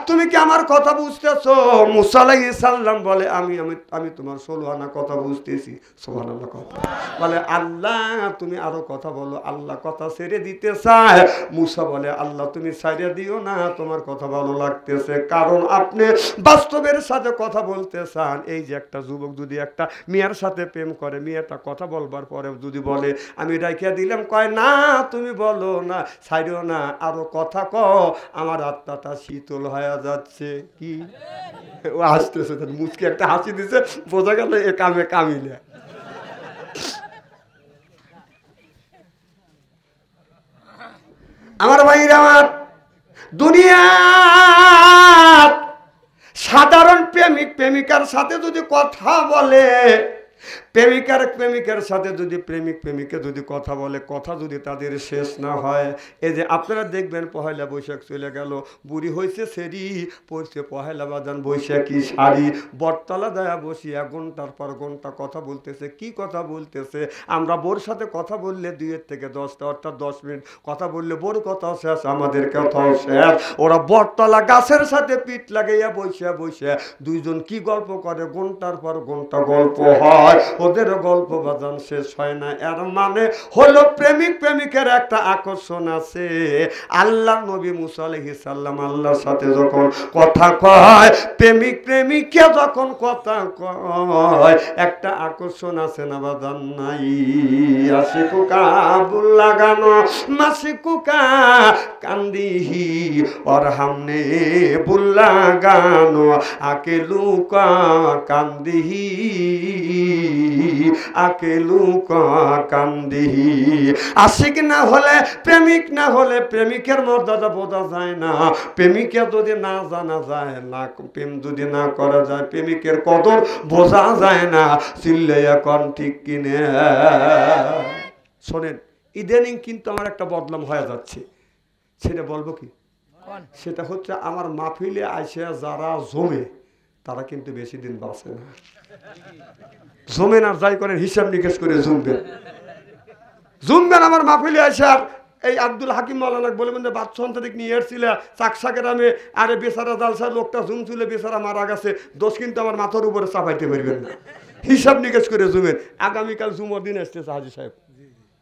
তুমি কি আমার কথা বুঝতেছো? মুসা আলাইহিস সালাম বলে, আমি আমি আমি তোমার 16 আনা কথা বুঝতেছি। সুবহানাল্লাহ। বলে, আল্লাহ তুমি আরো কথা বলো। আল্লাহ কথা ছেড়ে দিতে চায়। মুসা বলে, আল্লাহ তুমি ছেড়ে দিও না, তোমার কথা ভালো লাগতেছে, কারণ আপনি বাস্তবের সাথে কথা বলতে চান। এই যে একটা যুবক যদি একটা মেয়ের সাথে প্রেম করে, মেয়েটা কথা বলবার পরে যদি বলে আমি রাখিয়া দিলাম, কয় না তুমি বলো না, ছাড়িও না, আরো কথা কও, আমার আত্মাটা শীতল হয়ে যাচ্ছে। কি ও হাসতেছে, মুচকি একটা হাসি দিছে, বোঝা গেল এ কামে কামিলে। আমার ভাইরা, আমার দুনিয়া সাধারণ প্রেমিক প্রেমিকার সাথে যদি কথা বলে, প্রেমিকার সাথে যদি প্রেমিক প্রেমিকা যদি কথা বলে, কথা যদি তাদের শেষ না হয়, এই যে আপনারা দেখবেন পহেলা বৈশাখ চলে গেল, বুড়ি হয়েছে সেরি পড়ছে পহেলা বাজান বৈশাখী শাড়ি, বটতলা দেয়া বসিয়া ঘন্টার পর ঘন্টা কথা বলতেছে। কি কথা বলতেছে? আমরা বোর সাথে কথা বললে 2 থেকে 10টা, অর্থাৎ 10 মিনিট কথা বললে বোর কথাও শেষ, আমাদের কথাও শেষ। ওরা বটতলা গাছের সাথে পিঠ লাগাইয়া বসিয়া বসিয়া দুইজন কি গল্প করে, ঘন্টার পর ঘন্টা গল্প হয়, ওদের গল্প বাজান শেষ হয় না। এর মানে হলো প্রেমিক প্রেমিকের একটা আকর্ষণ আছে। আল্লাহ নবী মুসা আলাইহিস সালাম আল্লাহর সাথে যখন কথা কয়, প্রেমিক প্রেমিকা যখন কথা কয়, একটা আকর্ষণ আছে না বাজান? নাই। আশিকুকা আবুল লাগানো মাসিকুকা কান্দিহি और हमने बुल्ला गानो अकेलुका कांदिही अकेलुका कांदिही। आशिक ना होले प्रेमिक ना होले प्रेमिकेर मर्यादा বোঝা যায় না। প্রেমিকা যদি না জানা যায়, না প্রেম যদি না করা যায়, প্রেমিকের কদর বোঝা যায় না। চিল্লাইয়া কোন ঠিক কিনে। শোনেন, ইদানিং কিন্তু আমার একটা বদনাম হয়ে যাচ্ছে, সেটা বলবো কি? সেটা হচ্ছে আমার মাহফিলে আইসা যারা জমে তারা কিন্তু বেশি দিন বাঁচে না। জমেন আর যাই করেন হিসাব নিকেশ করে জুমবেন আমার মাহফিলে আসে। আর এই আব্দুল হাকিম মাওলানা বলবেন যে বাদশান্তরিক নিয়ে এসেছিল চাকসা গ্রামে, আরে বেচারা জালসার লোকটা জুমছিল, বেচারা মারা গেছে, দোষ কিন্তু আমার মাথার উপরে চাপাইতে পারবেন না। হিসাব নিকেশ করে জুমেন। আগামীকাল জুমার দিন আসতেছে হাজি সাহেব।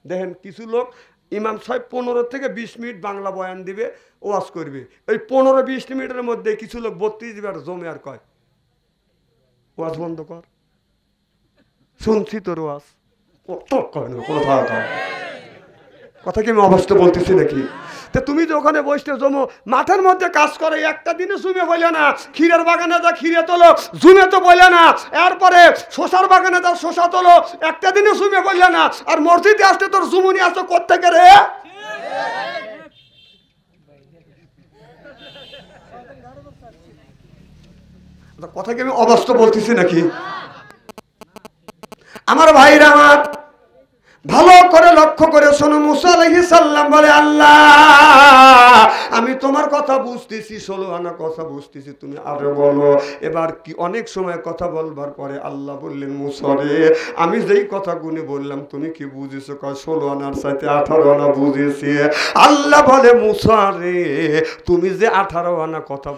দেখেন কিছু লোক ইমাম সাহেব 15 থেকে 20 মিনিট বাংলা বয়ান দিবে, ওয়াজ করবে। ওই 15-20 মিনিটের মধ্যে কিছু লোক 32 বার জমে আর কয় ওয়াজ বন্ধ কর, শুনছি তোর ওয়াজ। কত কয় না কথা কি আমি অবস্থা বলতেছি নাকি? তো তুমি যে ওখানে বসতে জমো, মাঠের মধ্যে কাজ করে, একটা দিনে জুমে বলে না, ক্ষীরের বাগানে যা ক্ষীরে তোলো, জুমে তো বলে না। এরপরে শশার বাগানে যা শশা তোলো, একটা দিনে জুমে বললে না। আর মসজিদে আসতে তোর জুমুনি আসতো কোত্থেকে রে? কথা কি আমি অবস্থা বলতেছি নাকি? আমার ভাইরা আমার ভালো করে লক্ষ্য করে শোনো। মুসা আলাইহিস সালাম বলে, আল্লাহ আমি তোমার কথা বুঝতেছি, 16 আনা কথা বুঝতেছি, তুমি আরো বলো। এবার কি অনেক সময় কথা বলবার পরে আল্লাহ বললেন, মুসা রে আমি যেই কথা গুনে বললাম তুমি কি বুঝেছো? 16 আনার সাথে 18 আনা বুঝেছি। আল্লাহ বলে, মুসা রে তুমি যে 18 আনা কথা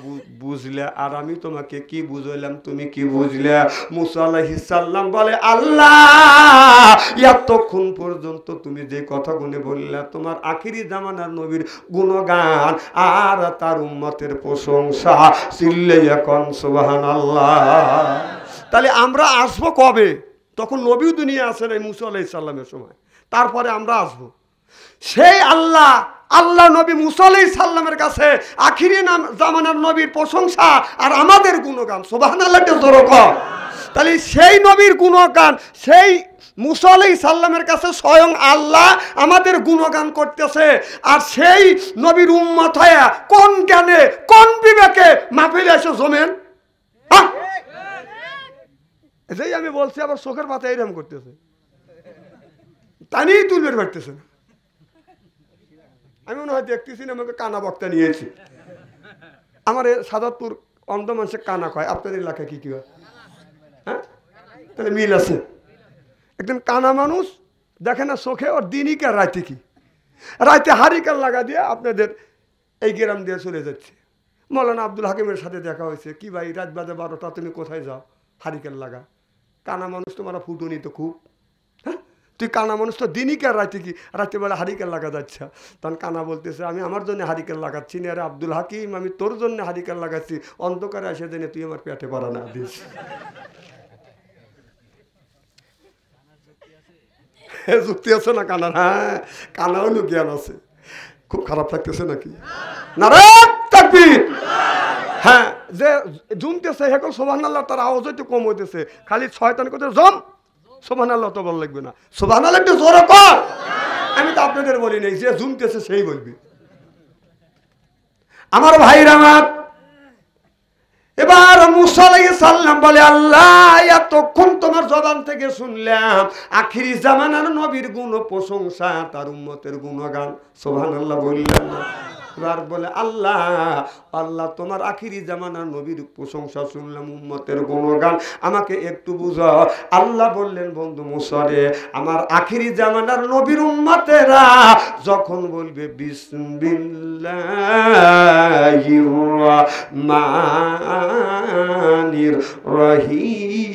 বুঝলে, আর আমি তোমাকে কি বুঝাইলাম তুমি কি বুঝলে? মুসা আলাইহিস সালাম বলে, আল্লাহ এতক্ষণ পর্যন্ত তুমি যে কথা গুনে বললা, তোমার আখিরি জামানার নবীর গুণগান আর তার উম্মতের প্রশংসা, চিল্লাইয়া কোন সুবহানাল্লাহ। তাহলে আমরা আসবো কবে? তখন নবীও দুনিয়া আসেন এই মুসা আলাইহিস সালামের সময়, তারপরে আমরা আসবো। সেই আল্লাহ নবী মুসা আলাইহিস সালামের কাছে আখিরি জামানার নবীর প্রশংসা আর আমাদের গুণগান, সুবহানাল্লাহ জোরে কর। তাহলে সেই নবীর গুণগান, সেই মুসা আলাইহিস সালামের কাছে স্বয়ং আল্লাহ আমাদের গুণগান করতেছে। আর সেই নবীর উম্মত হয়ে কোন জ্ঞানে কোন বিবেকে মাহফিলে এসে জমেন? যেই আমি বলছি আবার চোখের পাতা এরকম করতেছে, টানিয়ে তুলবে পারতেছে না। আমি মনে হয় দেখতেছি না, আমাকে কানা বক্তা নিয়েছি। আমার সাদাতপুর অন্ধ মানুষের কানা কয়, আপনাদের এলাকায় কি কি হয়? হ্যাঁ, তাহলে মিল আছে। একদম কানা মানুষ দেখে না চোখে, ওর দিনই কে রাতে কি, রাতে হারিকেল লাগা দিয়ে আপনাদের এই গ্রাম দিয়ে চলে যাচ্ছে। মৌলানা আব্দুল হাকিমের সাথে দেখা হয়েছে, কি ভাই রাত বাজে 12টা তুমি কোথায় যাও? হারিকেল লাগা। কানা মানুষ তোমার ফুটুনি তো খুব, হ্যাঁ তুই কানা মানুষ তো দিনই কে রাতে কি, রাতে বেলা হারিকেল লাগা যাচ্ছে। তখন কানা বলতেছে, আমি আমার জন্য হারিকেল লাগাচ্ছি না রে আব্দুল হাকিম, আমি তোর জন্য হারিকেল লাগাচ্ছি, অন্ধকারে এসে জেনে তুই আমার পেটে পড়া না দিস। যুক্তি আছে না কানার? হ্যাঁ, কানাও জ্ঞান আছে। খুব খারাপ লাগতেছে নাকি? নারায়ে তাকবীর। হ্যাঁ, যে জুমতেছে হেকল সুবহানাল্লাহ, তার আওয়াজ একটু কম হইতেছে, খালি শয়তান করতে জম সুবহানাল্লাহ তো বল লাগবে না, সুবহানাল্লাহ একটু জোরে কর। আমি তো আপনাদের বলি নাই, যে জুমতেছে সেই বলবি। আমার ভাইরা আমার, এবার মুসা আলাইহিস সালাম বলে, আল্লাহ এতক্ষণ তোমার জবান থেকে শুনলাম আখিরি জামানার নবীর গুণ প্রশংসা, তার উম্মতের গুণগান, সুবহানাল্লাহ বললেন না? এবার বলে, আল্লাহ আল্লাহ তোমার আখিরি জামানার নবীর প্রশংসা শুনলাম, উম্মতের গুণগান, আমাকে একটু বুঝাও। আল্লাহ বললেন, বন্ধু মুসা রে, আমার আখিরি জামানার নবীর উম্মতেরা যখন বলবে বিসমিল্লাহির রাহমানির রহিম,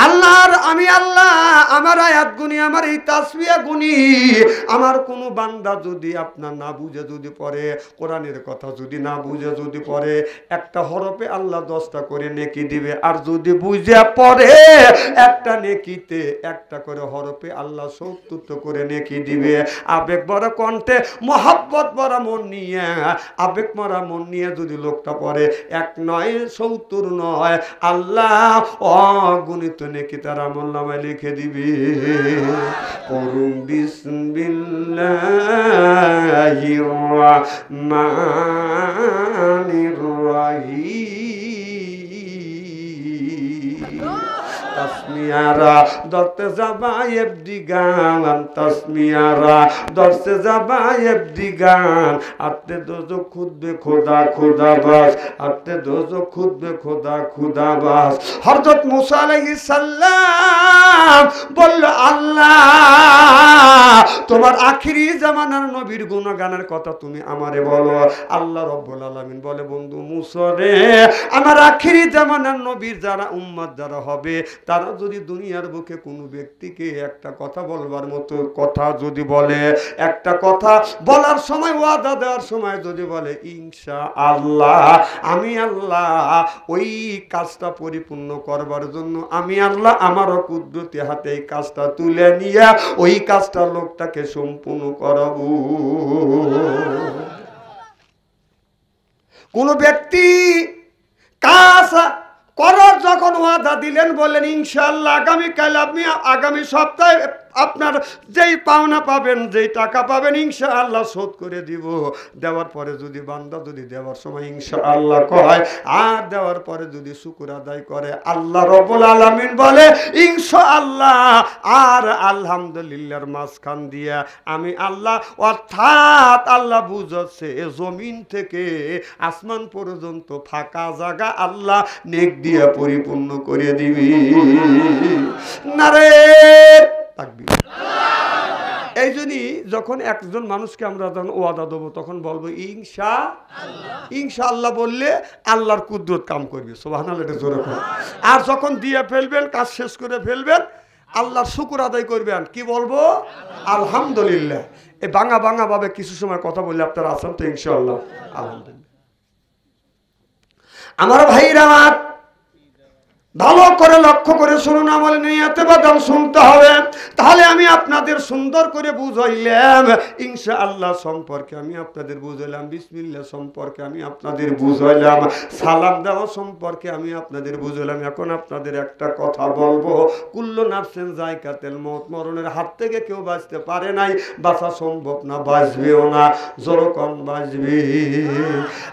আল্লাহর আমি আল্লাহ আমার আয়াত গুনি, আমার এই তাসবিহ গুনি, আমার কোনো বান্দা যদি আপনার না বুঝে যদি পড়ে, কোরআনের কথা যদি না বুঝে যদি পড়ে, একটা হরফে আল্লাহ 10টা করে নেকি দিবে। আর যদি বুঝে পড়ে একটা নেকিতে একটা করে হরফে আল্লাহ 70 করে নেকি দিবে। আবেগ ভরা কণ্ঠে মহব্বত ভরা মন নিয়ে, আবেগ ভরা মন নিয়ে যদি লোকটা পড়ে, 1 নয় 70 নয়, আল্লাহ অগণিত নেকি তার আমলনামায় লিখে দিবে। করুন বিসমিল্লাহির রাহমানির রাহিম। তাসমিয়ারা ধরতে যাবা এফডি গান তাসমিয়ারা ধরতে যাবা এফডি গান আতে দোজো খুদবে খোদা খোদা বাস আতে দোজো খুদবে খোদা খোদা বাস হযরত মুসা আলাইহিস সালাম বলল আল্লাহ তোমার আখিরি জামানার নবীর গুণগানের কথা তুমি আমারে বলো আল্লাহ রাব্বুল আলামিন বলে বন্ধু মুসা রে আমার আখিরি জামানার নবীর যারা উম্মত যারা হবে তারা যদি দুনিয়ার বুকে কোনো ব্যক্তিকে একটা কথা বলবার মতো কথা যদি বলে একটা কথা বলার সময় ওয়াদা দেওয়ার সময় যদি বলে ইনশাআল্লাহ আমি আল্লাহ ওই কাজটা পরিপূর্ণ করবার জন্য আমি আল্লাহ আমারও কুদরতি হাতে এই কাজটা তুলে নিয়ে ওই কাজটা লোকটাকে সম্পূর্ণ করাবো কোন ব্যক্তি কাজ করার যখন ওয়াদা দিলেন বললেন ইনশাআল্লাহ আগামীকাল আপনি আগামী সপ্তাহে আপনার যেই পাওনা পাবেন যেই টাকা পাবেন ইনশাআল্লাহ শোধ করে দিব দেওয়ার পরে যদি বান্দা যদি দেওয়ার সময় ইনশাআল্লাহ কয় আর দেওয়ার পরে যদি শুকর আদায় করে আল্লাহ রাব্বুল আলামিন বলে ইনশাআল্লাহ আর আলহামদুলিল্লাহর মাঝখান দিয়া আমি আল্লাহ অর্থাৎ আল্লাহ বুঝাচ্ছে জমিন থেকে আসমান পর্যন্ত ফাঁকা জায়গা আল্লাহ নেক দিয়ে পরিপূর্ণ করে দিবি নারে তাকবীর এই জন্যই যখন একজন মানুষকে আমরা যখন ওয়াদা দেবো তখন বলবো ইনশাআল্লাহ বললে আল্লাহর কুদরত কাম করবে সুবহানাল্লাহ এটা জোরে করে আর যখন দিয়ে ফেলবেন কাজ শেষ করে ফেলবেন আল্লাহর শুকর আদায় করবেন কি বলবো আলহামদুলিল্লাহ এই বাঙা বাঙা ভাবে কিছু সময় কথা বললে আপনারা আছেন তো ইনশাআল্লাহ আলহামদুলিল্লাহ আমার ভাইরা আমার ভালো করে লক্ষ্য করে শুনুন আমল নিয়তে বাদাম শুনতে হবে তাহলে আমি আপনাদের সুন্দর করে বুঝাইলাম ইনশাআল্লাহ সম্পর্কে আমি আপনাদের বুঝাইলাম বিসমিল্লাহ সম্পর্কে আমি আপনাদের বুঝাইলাম সালাম দেওয়া সম্পর্কে আমি আপনাদের বুঝাইলাম এখন আপনাদের একটা কথা বলবো কুল্লু নাফসিন যায়কাতুল মউত মরণের হাত থেকে কেউ বাঁচতে পারে নাই বাঁচা সম্ভব না বাঁচবেও না জোরকন বাঁচবে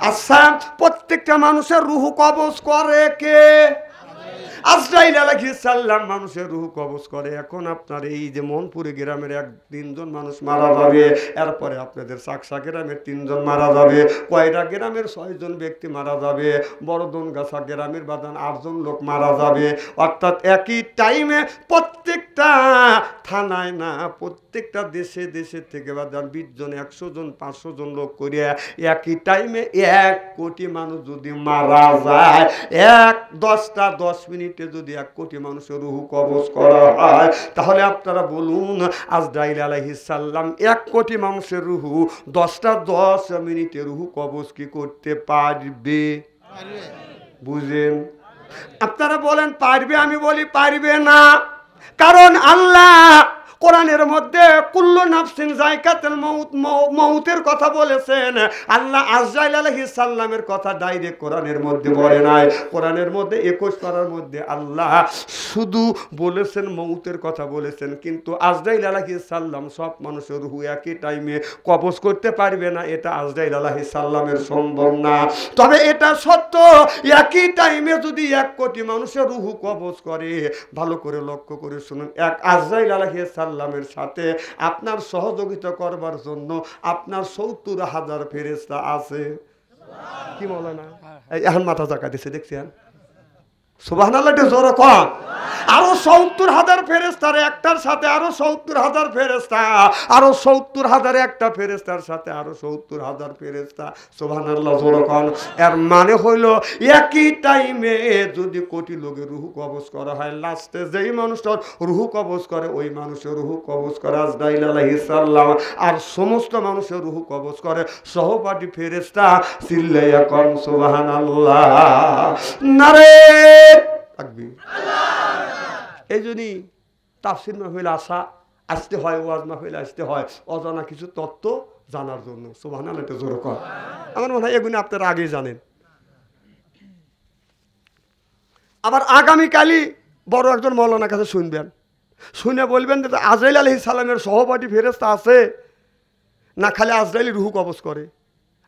আচ্ছা প্রত্যেকটা মানুষের রূহ কবজ করে কে আজরাইল আলাইহিস সালাম মানুষের রূহ কবজ করে এখন আপনার এই যে মনপুরে গ্রামের তিনজন মানুষ মারা যাবে এরপরে আপনাদের চাকসা গ্রামের 3 জন মারা যাবে কয়রা গ্রামের 6 জন ব্যক্তি মারা যাবে বড়দনগাছা গ্রামের বাদান 8 জন লোক মারা যাবে অর্থাৎ একই টাইমে প্রত্যেকটা থানায় না প্রত্যেকটা দেশে দেশে থেকে বাদান 20 জন 100 জন 500 জন লোক করিয়া একই টাইমে 1 কোটি মানুষ যদি মারা যায় 10 মিনিট যদি 1 কোটি মানুষের রূহ কবজ করা হয় তাহলে আপনারা বলুন আজরাইল আলাইহিস সালাম 1 কোটি মানুষের রূহ 10 মিনিটে রূহ কবজ কি করতে পারবে বুঝেন আপনারা বলেন পারবে আমি বলি পারবে না কারণ আল্লাহ কোরআনের মধ্যে কুল্লু নাফসিন যায়কাতুল মউতের কথা বলেছেন আল্লাহ আজরাইল আলাইহিস সালামের কথা ডাইরেক্ট কোরআনের মধ্যে বলে নাই কোরআনের মধ্যে 21 পারার মধ্যে আল্লাহ শুধু বলেছেন মউতের কথা বলেছেন কিন্তু আজরাইল আলাইহিস সালাম সব মানুষের রূহ একই টাইমে কবজ করতে পারবে না এটা আজরাইল আলাইহিস সালামের সম্ভব না তবে এটা সত্য একই টাইমে যদি 1 কোটি মানুষের রূহ কবজ করে ভালো করে লক্ষ্য করে শুনুন এক আজরাইল আলাইহিস সালামের সাথে আপনার সহযোগিতা করবার জন্য আপনার 70,000 ফেরেশতা আছে কি বলে না এখন মাথা জাকা দিছে দেখছেন সুবহানাল্লাহ জোরে কোন আরো 70,000 ফেরেশতার একটার সাথে আরো 70,000 ফেরেশতা আরো 70,000 একটা ফেরেশতার সাথে আরো 70,000 ফেরেশতা সুবহানাল্লাহ জোরে কোন এর মানে হইল একই টাইমে যদি কোটি লোকের রূহ কবজ করা হয় লাস্টে যেই মানুষটার রূহ কবজ করে ওই মানুষের রূহ কবজ করে আজরাইল আলাইহিস সালাম আর সমস্ত মানুষের রূহ কবজ করে সহপাঠী ফেরেশতা চিল্লাইয়া কোন সুবহানাল্লাহ নারে তাকবীর এই জন্যই তাফসীর মাহফিল আসতে হয় ওয়াজ মাহফিল আসতে হয় অজানা কিছু তত্ত্ব জানার জন্য সুবহানাল্লাহ এটা জোরে কর আমার মনে হয় এগুলো আপনারা আগেই জানেন আবার আগামীকালই বড় একজন মৌলানার কাছে শুনবেন শুনে বলবেন যে আজরাইল আলাইহিস সালামের সহপাঠী ফেরেশতা আছে না খালি আজরাইল রূহ কবজ করে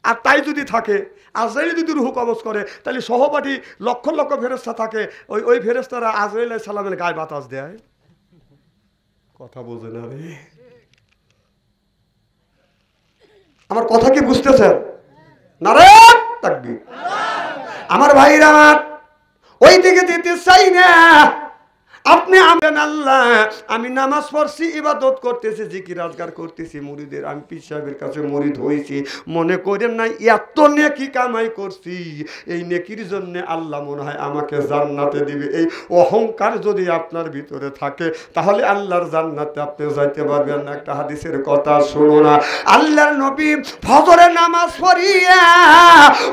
আর তাই যদি থাকে, আজরাইল যদি রুহ কবজ করে, তাহলে সহপাঠী লক্ষ লক্ষ ফেরেশতা থাকে, ওই ফেরেশতারা আজরাইল আলাইহিস সালামের গায়ে বাতাস দেয়। কথা বোঝে না রে, আমার কথা কি বুঝতেছেন? নারে তাকবীর। আমার ভাইরা, আমার ওই দিকে যেতে চাই না। আপনি আমেন আল্লাহ, আমি নামাজ পড়ছি, ইবাদত করতেছি, জিকির আজগার করতেছি, মুরিদের আমি পীর সাহেবের কাছে মুরিদ হয়েছি, মনে করেন না এত নেকি কামাই করছি, এই নেকির জন্য আল্লাহ মনে হয় আমাকে জান্নাতে দিবে। এই অহংকার যদি আপনার ভিতরে থাকে, তাহলে আল্লাহর জান্নাতে আপনি যাইতে পারবেন না। একটা হাদিসের কথা শুনো না, আল্লাহর নবী ফজরের নামাজ পড়িয়া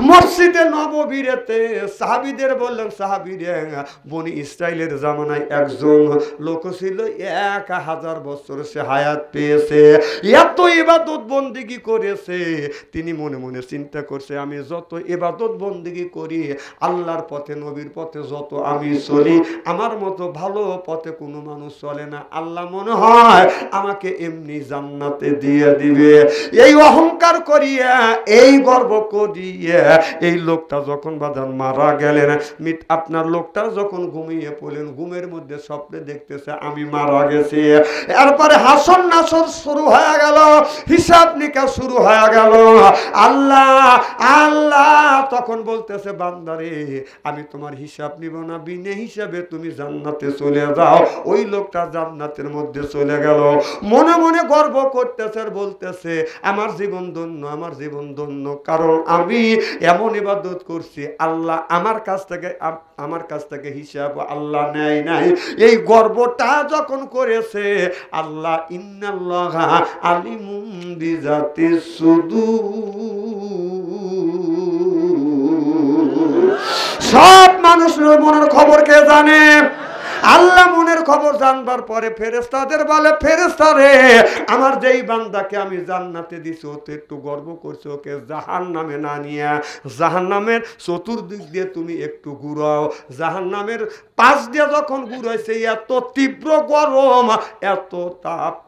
মসজিদে নববীরেতে সাহাবীদের বললেন, সাহাবীরা, বনি ইসরাইলের জামানায় একজন লোক ছিল, 1000 বছর সে হায়াত পেয়েছে, এত ইবাদত বন্দেগী করেছে। তিনি মনে মনে চিন্তা করছে, আমি যত ইবাদত বন্দেগী করি, আল্লাহর পথে, নবীর পথে যত আমি চলি, আমার মতো ভালো পথে কোনো মানুষ চলে না, আল্লাহ মনে হয় আমাকে এমনি জান্নাতে দিয়ে দিবে। এই অহংকার করিয়া, এই গর্ব করিয়া এই লোকটা যখন বাজান মারা গেলেন, আপনার লোকটা যখন ঘুমিয়ে পড়লেন, ঘুমের মধ্যে স্বপ্নে দেখতেছে আমি মারা গেছি। এরপরে হাসন নাসর শুরু হয়ে গেল, হিসাব নিকাশ শুরু হয়ে গেল। আল্লাহ আল্লাহ তখন বলতেছে, বান্দারে আমি তোমার হিসাব নিব না, বিনা হিসাবে তুমি জান্নাতে চলে যাও। ওই লোকটা জান্নাতের মধ্যে চলে গেল, মনে মনে গর্ব করতেছে আর বলতেছে, আমার জীবন ধন্য, আমার জীবন ধন্য, কারণ আমি এমন ইবাদত করছি, আল্লাহ আমার কাছ থেকে হিসাব আল্লাহ নেয় নাই। এই গর্বটা যখন করেছে, আল্লাহ ইন্নাল্লাহা আলিমুম বিজাতিস সুদূর, সব মানুষের মনের খবর কে জানে? আল্লাহ মনের খবর জানবার পরে ফেরেশতাদের বলে, ফেরেশতারে আমার যেই বান্দাকে আমি জান্নাতে দিছি, ও তো একটু গর্ব করছে, ওকে জাহান্নামে না নিয়ে জাহান্নামের চতুর্দিক দিয়ে তুমি একটু ঘুরাও। জাহান্নামের পাশ দিয়ে যখন ঘুরাইছে, এত তীব্র গরম, এত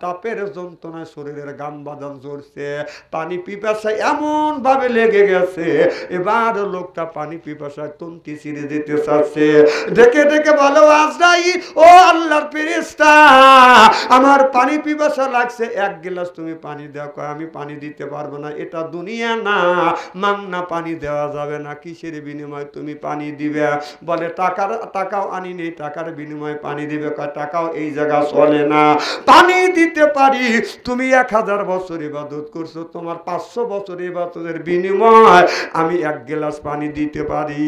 তাপের যন্ত্রণায় শরীরের গাম বাঁধান জ্বরছে, পানি পিপাসায় এমন ভাবে লেগে গেছে, এবার লোকটা পানি পিপাসায় তন্তি ছিঁড়ে যেতে চাচ্ছে। ডেকে ডেকে বলো, আজরাইল ও আল্লাহর ফেরেশতা, আমার পানি পিপাসা লাগছে, এক গ্লাস তুমি পানি দাও। আমি পানি দিতে পারবো না, এটা দুনিয়া না, মাংনা পানি দেওয়া যাবে না। কিসের বিনিময়ে তুমি পানি দিবে? বলে টাকাও আনি নেই, টাকার বিনিময়ে পানি দিবে। টাকাও এই জায়গা চলে না, পানি দিতে পারি। তুমি 1000 বছর ইবাদত করছো, তোমার 500 বছর ইবাদতের বিনিময় আমি 1 গ্লাস পানি দিতে পারি।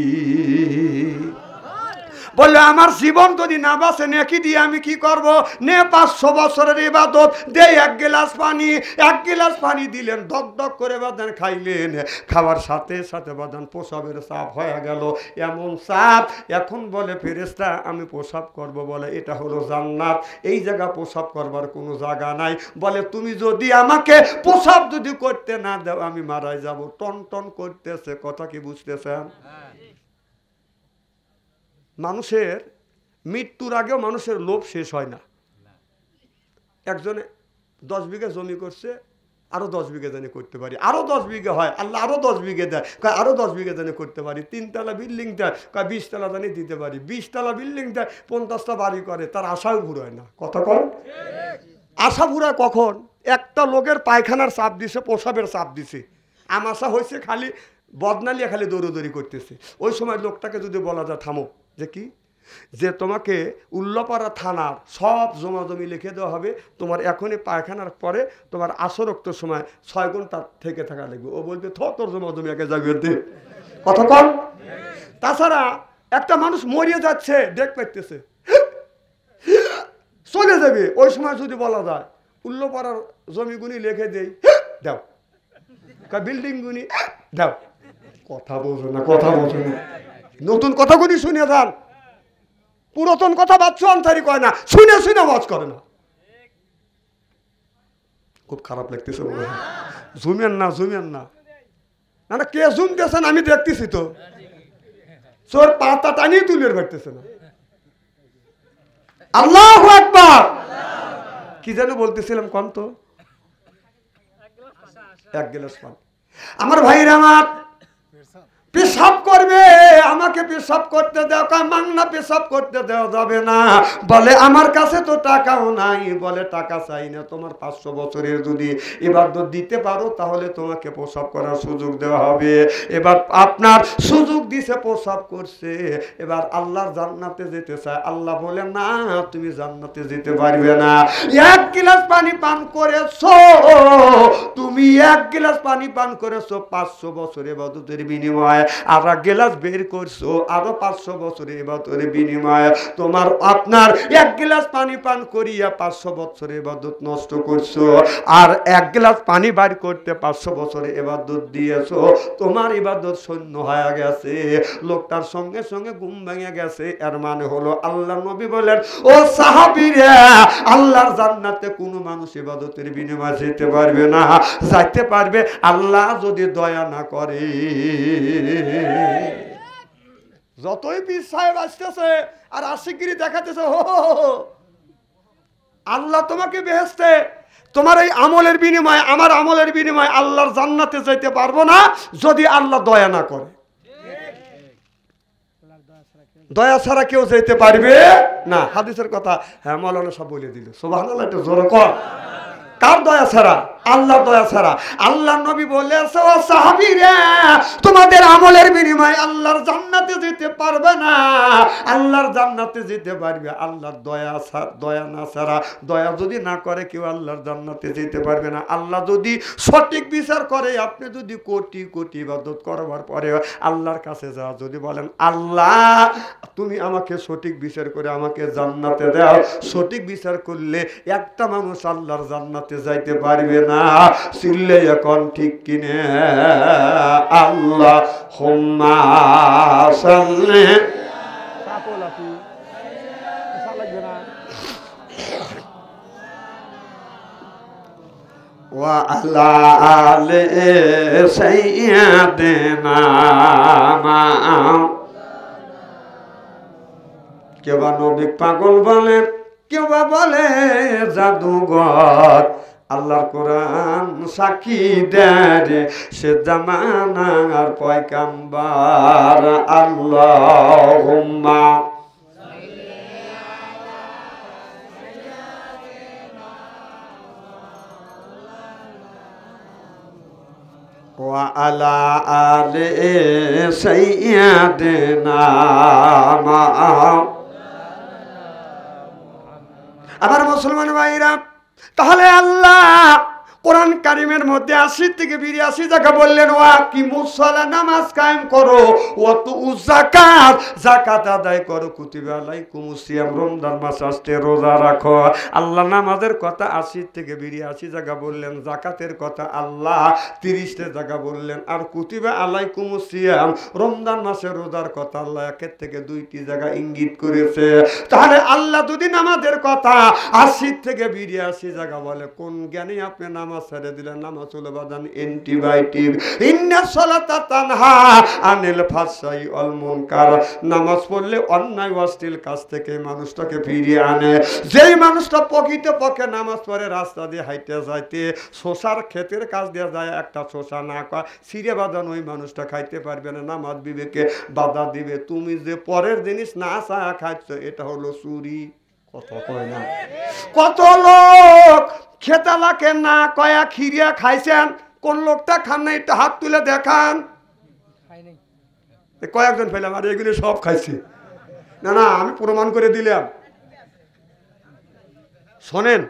বললে আমার জীবন যদি না বাঁচে, নেকি দিয়ে আমি কি করব? নে 500 বছরের ইবাদত দে, 1 গ্লাস পানি। 1 গ্লাস পানি দিলেন, দক দক করে বাদান খাইলেন। খাওয়ার সাথে সাথে বাদান প্রসাবের চাপ হয়ে গেল, এমন চাপ। এখন বলে ফেরেশতা, আমি প্রসাব করব। বলে এটা হলো জান্নাত, এই জায়গা প্রসাব করবার কোনো জায়গা নাই। বলে তুমি যদি আমাকে প্রসাব যদি করতে না দাও, আমি মারাই যাব। টন টন করতেছে, কথা কি বুঝতেছেন? মানুষের মৃত্যুর আগেও মানুষের লোভ শেষ হয় না। একজনে 10 বিঘা জমি করছে, আরো 10 বিঘা জানি করতে পারি, আরো 10 বিঘা হয়, আল্লাহ আরো 10 বিঘা দেয়, আরো 10 বিঘা জানি করতে পারি। 3 তলা বিল্ডিং দেয়, 20 তলা জানি দিতে পারি। 20 তলা বিল্ডিং দেয়, 50টা বাড়ি করে, তার আশাও ঘুরায় না। কথা কন, আশা ঘুরায় কখন? একটা লোকের পায়খানার চাপ দিছে, প্রসাবের চাপ দিছে, আমাশা হয়েছে, খালি বদনালিয়া খালি দৌড়দৌড়ি করতেছে। ওই সময় লোকটাকে যদি বলা যায়, থামো, যে কি, যে তোমাকে উল্লাপাড়া থানার সব জমাজমি লিখে দেওয়া হবে, তোমার এখনই পায়খানার পরে তোমার আসরক্তর সময় 6 ঘন্টা থেকে থাকা লাগবে। ও বলবে, তোর জমাজমি আগে যাবে দে। কথা কন। তাছাড়া একটা মানুষ মরিয়ে যাচ্ছে, দেখ পাইতেছে, চলে যাবে, ওই সময় যদি বলা যায় উল্লাপাড়ার জমিগুনি লিখে দেই, দাও, বিল্ডিং গুনি দাও। কথা বলছো না, কথা বলছো না, নতুন কথাগুলি শুনে যান। পুরাতন কথা বাচ্চা আনসারি কয় না, শুনে শুনে ওয়াজ করে না। খুব খারাপ লাগতেছে, জুমেন না, জুমেন না, না কে জুম দিয়েছেন আমি দেখতেছি তো, চোর পাতা টানিয়ে তুলে বেরতেছে না। আল্লাহু আকবার। কি যেন বলতেছিলাম, কম তো 1 গ্লাস পানি। আমার ভাইরা আমার, পেশাব করবে, আমাকে পেশাব করতে দাও, কয় মাংনা পেশাব করতে দেওয়া যাবে না। বলে আমার কাছে তো টাকাও নাই। বলে টাকা চাই না, তোমার 500 বছরের যদি ইবাদত দিতে পারো তাহলে তোমাকে প্রসাব করার সুযোগ দেওয়া হবে। এবার আপনার সুযোগ দিছে, প্রসাব করছে, এবার আল্লাহর জান্নাতে যেতে চায়। আল্লাহ বলে না, তুমি জান্নাতে যেতে পারবে না। 1 গ্লাস পানি পান করেছো তুমি, 1 গ্লাস পানি পান করেছো 500 বছরের ইবাদতের বিনিময়ে, আর 1 গ্লাস বের করছো আরো 500 বছরের ইবাদতের বিনিময়ে। তোমার আপনার 1 গ্লাস পানি পান করিয়া 500 বছরের ইবাদত নষ্ট করছো, আর 1 গ্লাস পানি বার করতে 500 বছরের ইবাদত দিয়েছো। তোমার ইবাদত শূন্য হয়ে গেছে। লোকটার সঙ্গে সঙ্গে ঘুম ভেঙে গেছে। এর মানে হলো আল্লাহ নবী বলেন, ও সাহাবীরা, আল্লাহর জান্নাতে কোনো মানুষ ইবাদতের বিনিময়ে যেতে পারবে না। যাইতে পারবে আল্লাহ যদি দয়া না করে। যতই পীর সাহেব আসতেছে আর আশিকিরি দেখাতেছে, হো আল্লাহ তোমাকে বেহেশতে, তোমার এই আমলের বিনিময়ে, আমার আমলের বিনিময়ে আল্লাহর জান্নাতে যাইতে পারবো না যদি আল্লাহ দয়া না করে। দয়া ছাড়া কেউ যেতে পারবে না। হাদিসের কথা, হ্যাঁ মাওলানা সব বলে দিল। সুবহানাল্লাহ, একটু জোরে কর। কার দয়া ছাড়া? আল্লাহর দয়া ছাড়া। আল্লাহর নবী বলেছে, ও সাহাবীরা, তোমাদের আমলের বিনিময়ে আল্লাহর জান্নাতে যেতে পারবে না। আল্লাহর জান্নাতে যেতে পারবে আল্লাহর দয়া না ছাড়া। দয়া যদি না করে কেউ আল্লাহর জান্নাতে যেতে পারবে না। আল্লাহ যদি সঠিক বিচার করে, আপনি যদি কোটি কোটি ইবাদত করবার পরে আল্লাহর কাছে যাওয়া, যদি বলেন আল্লাহ তুমি আমাকে সঠিক বিচার করে আমাকে জান্নাতে দাও, সঠিক বিচার করলে একটা মানুষ আল্লাহর জান্নাতে যাইতে পারবে না। সিল্লে এখন ঠিক কিনে আল্লাহুম্মা সাল্লি ওয়া আলা আলি সাইয়্যিদিনা। কেউ বা নবী পাগল বলে, কেউ বা বলে জাদুঘর। আল্লাহর কোরআন সাক্ষী দেয়, সে জামানার পয়গাম্বার। আল্লাহুম্মা ওয়া আলা আলি সাইয়্যিদিনা। আমার মুসলমান ভাইরা, তাহলে আল্লাহ কোরআন কারিমের মধ্যে 80 থেকে 82 জায়গা বললেন, ওয়া কিমুস সালাত, নামাজ কায়েম করো, ওয়া তুজ যাকাত, যাকাত আদায় করো, কুতিবা আলাইকুমুস সিয়াম, রমজান মাস আসছে রোজা রাখো। আল্লাহ নামাজের কথা 80 থেকে 82 জায়গা বললেন, যাকাতের কথা আল্লাহ 30টা জায়গা বললেন, আর কুতিবা আলাইকুমুস সিয়াম, রমজান মাসে রোজার কথা আল্লাহ 1 থেকে 2টি জায়গা ইঙ্গিত করেছে। তাহলে আল্লাহ যদি নামাজের কথা 80 থেকে 82 জায়গা বলে, কোন জ্ঞানী আপনি নামাজ ছেড়ে দিলেন? নামাজ হলো বাদান অ্যান্টিবায়োটিক। ইন্নাস সালাতা তানহা আনিল ফাহশাই ওয়াল মুনকার। নামাজ পড়লে অন্যায় অশ্লীল কাজ থেকে মানুষটাকে ফিরিয়ে আনে। যেই মানুষটা প্রকৃতপক্ষে নামাজ পড়ে, রাস্তা দিয়ে হাইটে যাইতে শোষার ক্ষেতের কাজ দিয়ে যায়, একটা শোষা না কয় সিরে বাদান, ওই মানুষটা খাইতে পারবে না। নামাজ বিবেকে বাধা দিবে। তুমি যে পরের জিনিস না চায়া খাচ্ছ, এটা হলো চুরি। কথা কয় না? কত লোক খেতালাকে না কয়া খিরিয়া খাইছেন, কোন লোকটা খান না? এটা হাত তুলে দেখান। কয়েকজন ফেলাম, আর এগুলি সব খাইছে। না না, আমি প্রমাণ করে দিলাম। শোনেন,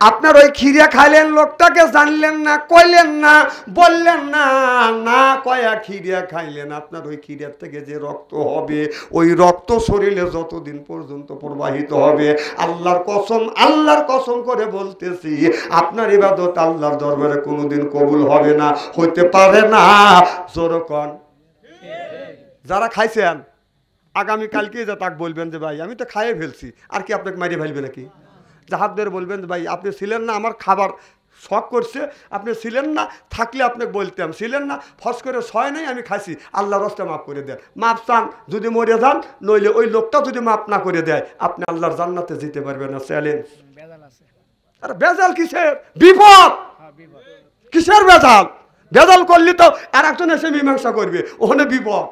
আপনার ওই খিরিয়া খাইলেন, লোকটাকে জানলেন না, কইলেন না, বললেন না, না কয়া খিরিয়া খাইলেন। আপনার ওই খিরিয়ার থেকে যে রক্ত হবে, ওই রক্ত শরীরে যতদিন পর্যন্ত প্রবাহিত হবে, আল্লাহর কসম করে বলতেছি, আপনার ইবাদত আল্লাহর দরবারে কোনোদিন কবুল হবে না, হইতে পারে না। জোরকন যারা খাইছেন, আগামী কালকে যা তাক বলবেন যে ভাই আমি তো খাইয়ে ফেলছি, আর কি আপনাকে মারিয়ে ফেলবে নাকি? হাত ধরে বলবেন ভাই আপনি ছিলেন না, আমার খাবার শখ করছে, আপনি ছিলেন না, থাকলে আপনাকে বলতাম, ছিলেন না, ফস করে ছয় নাই, আমি খাইছি, আল্লাহর রাস্তায় মাফ করে দেন। মাপ চান, যদি মরে যান, নইলে ওই লোকটা যদি মাফ না করে দেয়, আপনি আল্লাহর জান্নাতে যেতে পারবেন না। চ্যালেঞ্জ। আরে বেজাল কিসের? বিপদ। কিসের বেজাল? ভেজাল করলি তো আর একজন এসে মীমাংসা করবে, ওখানে বিপদ।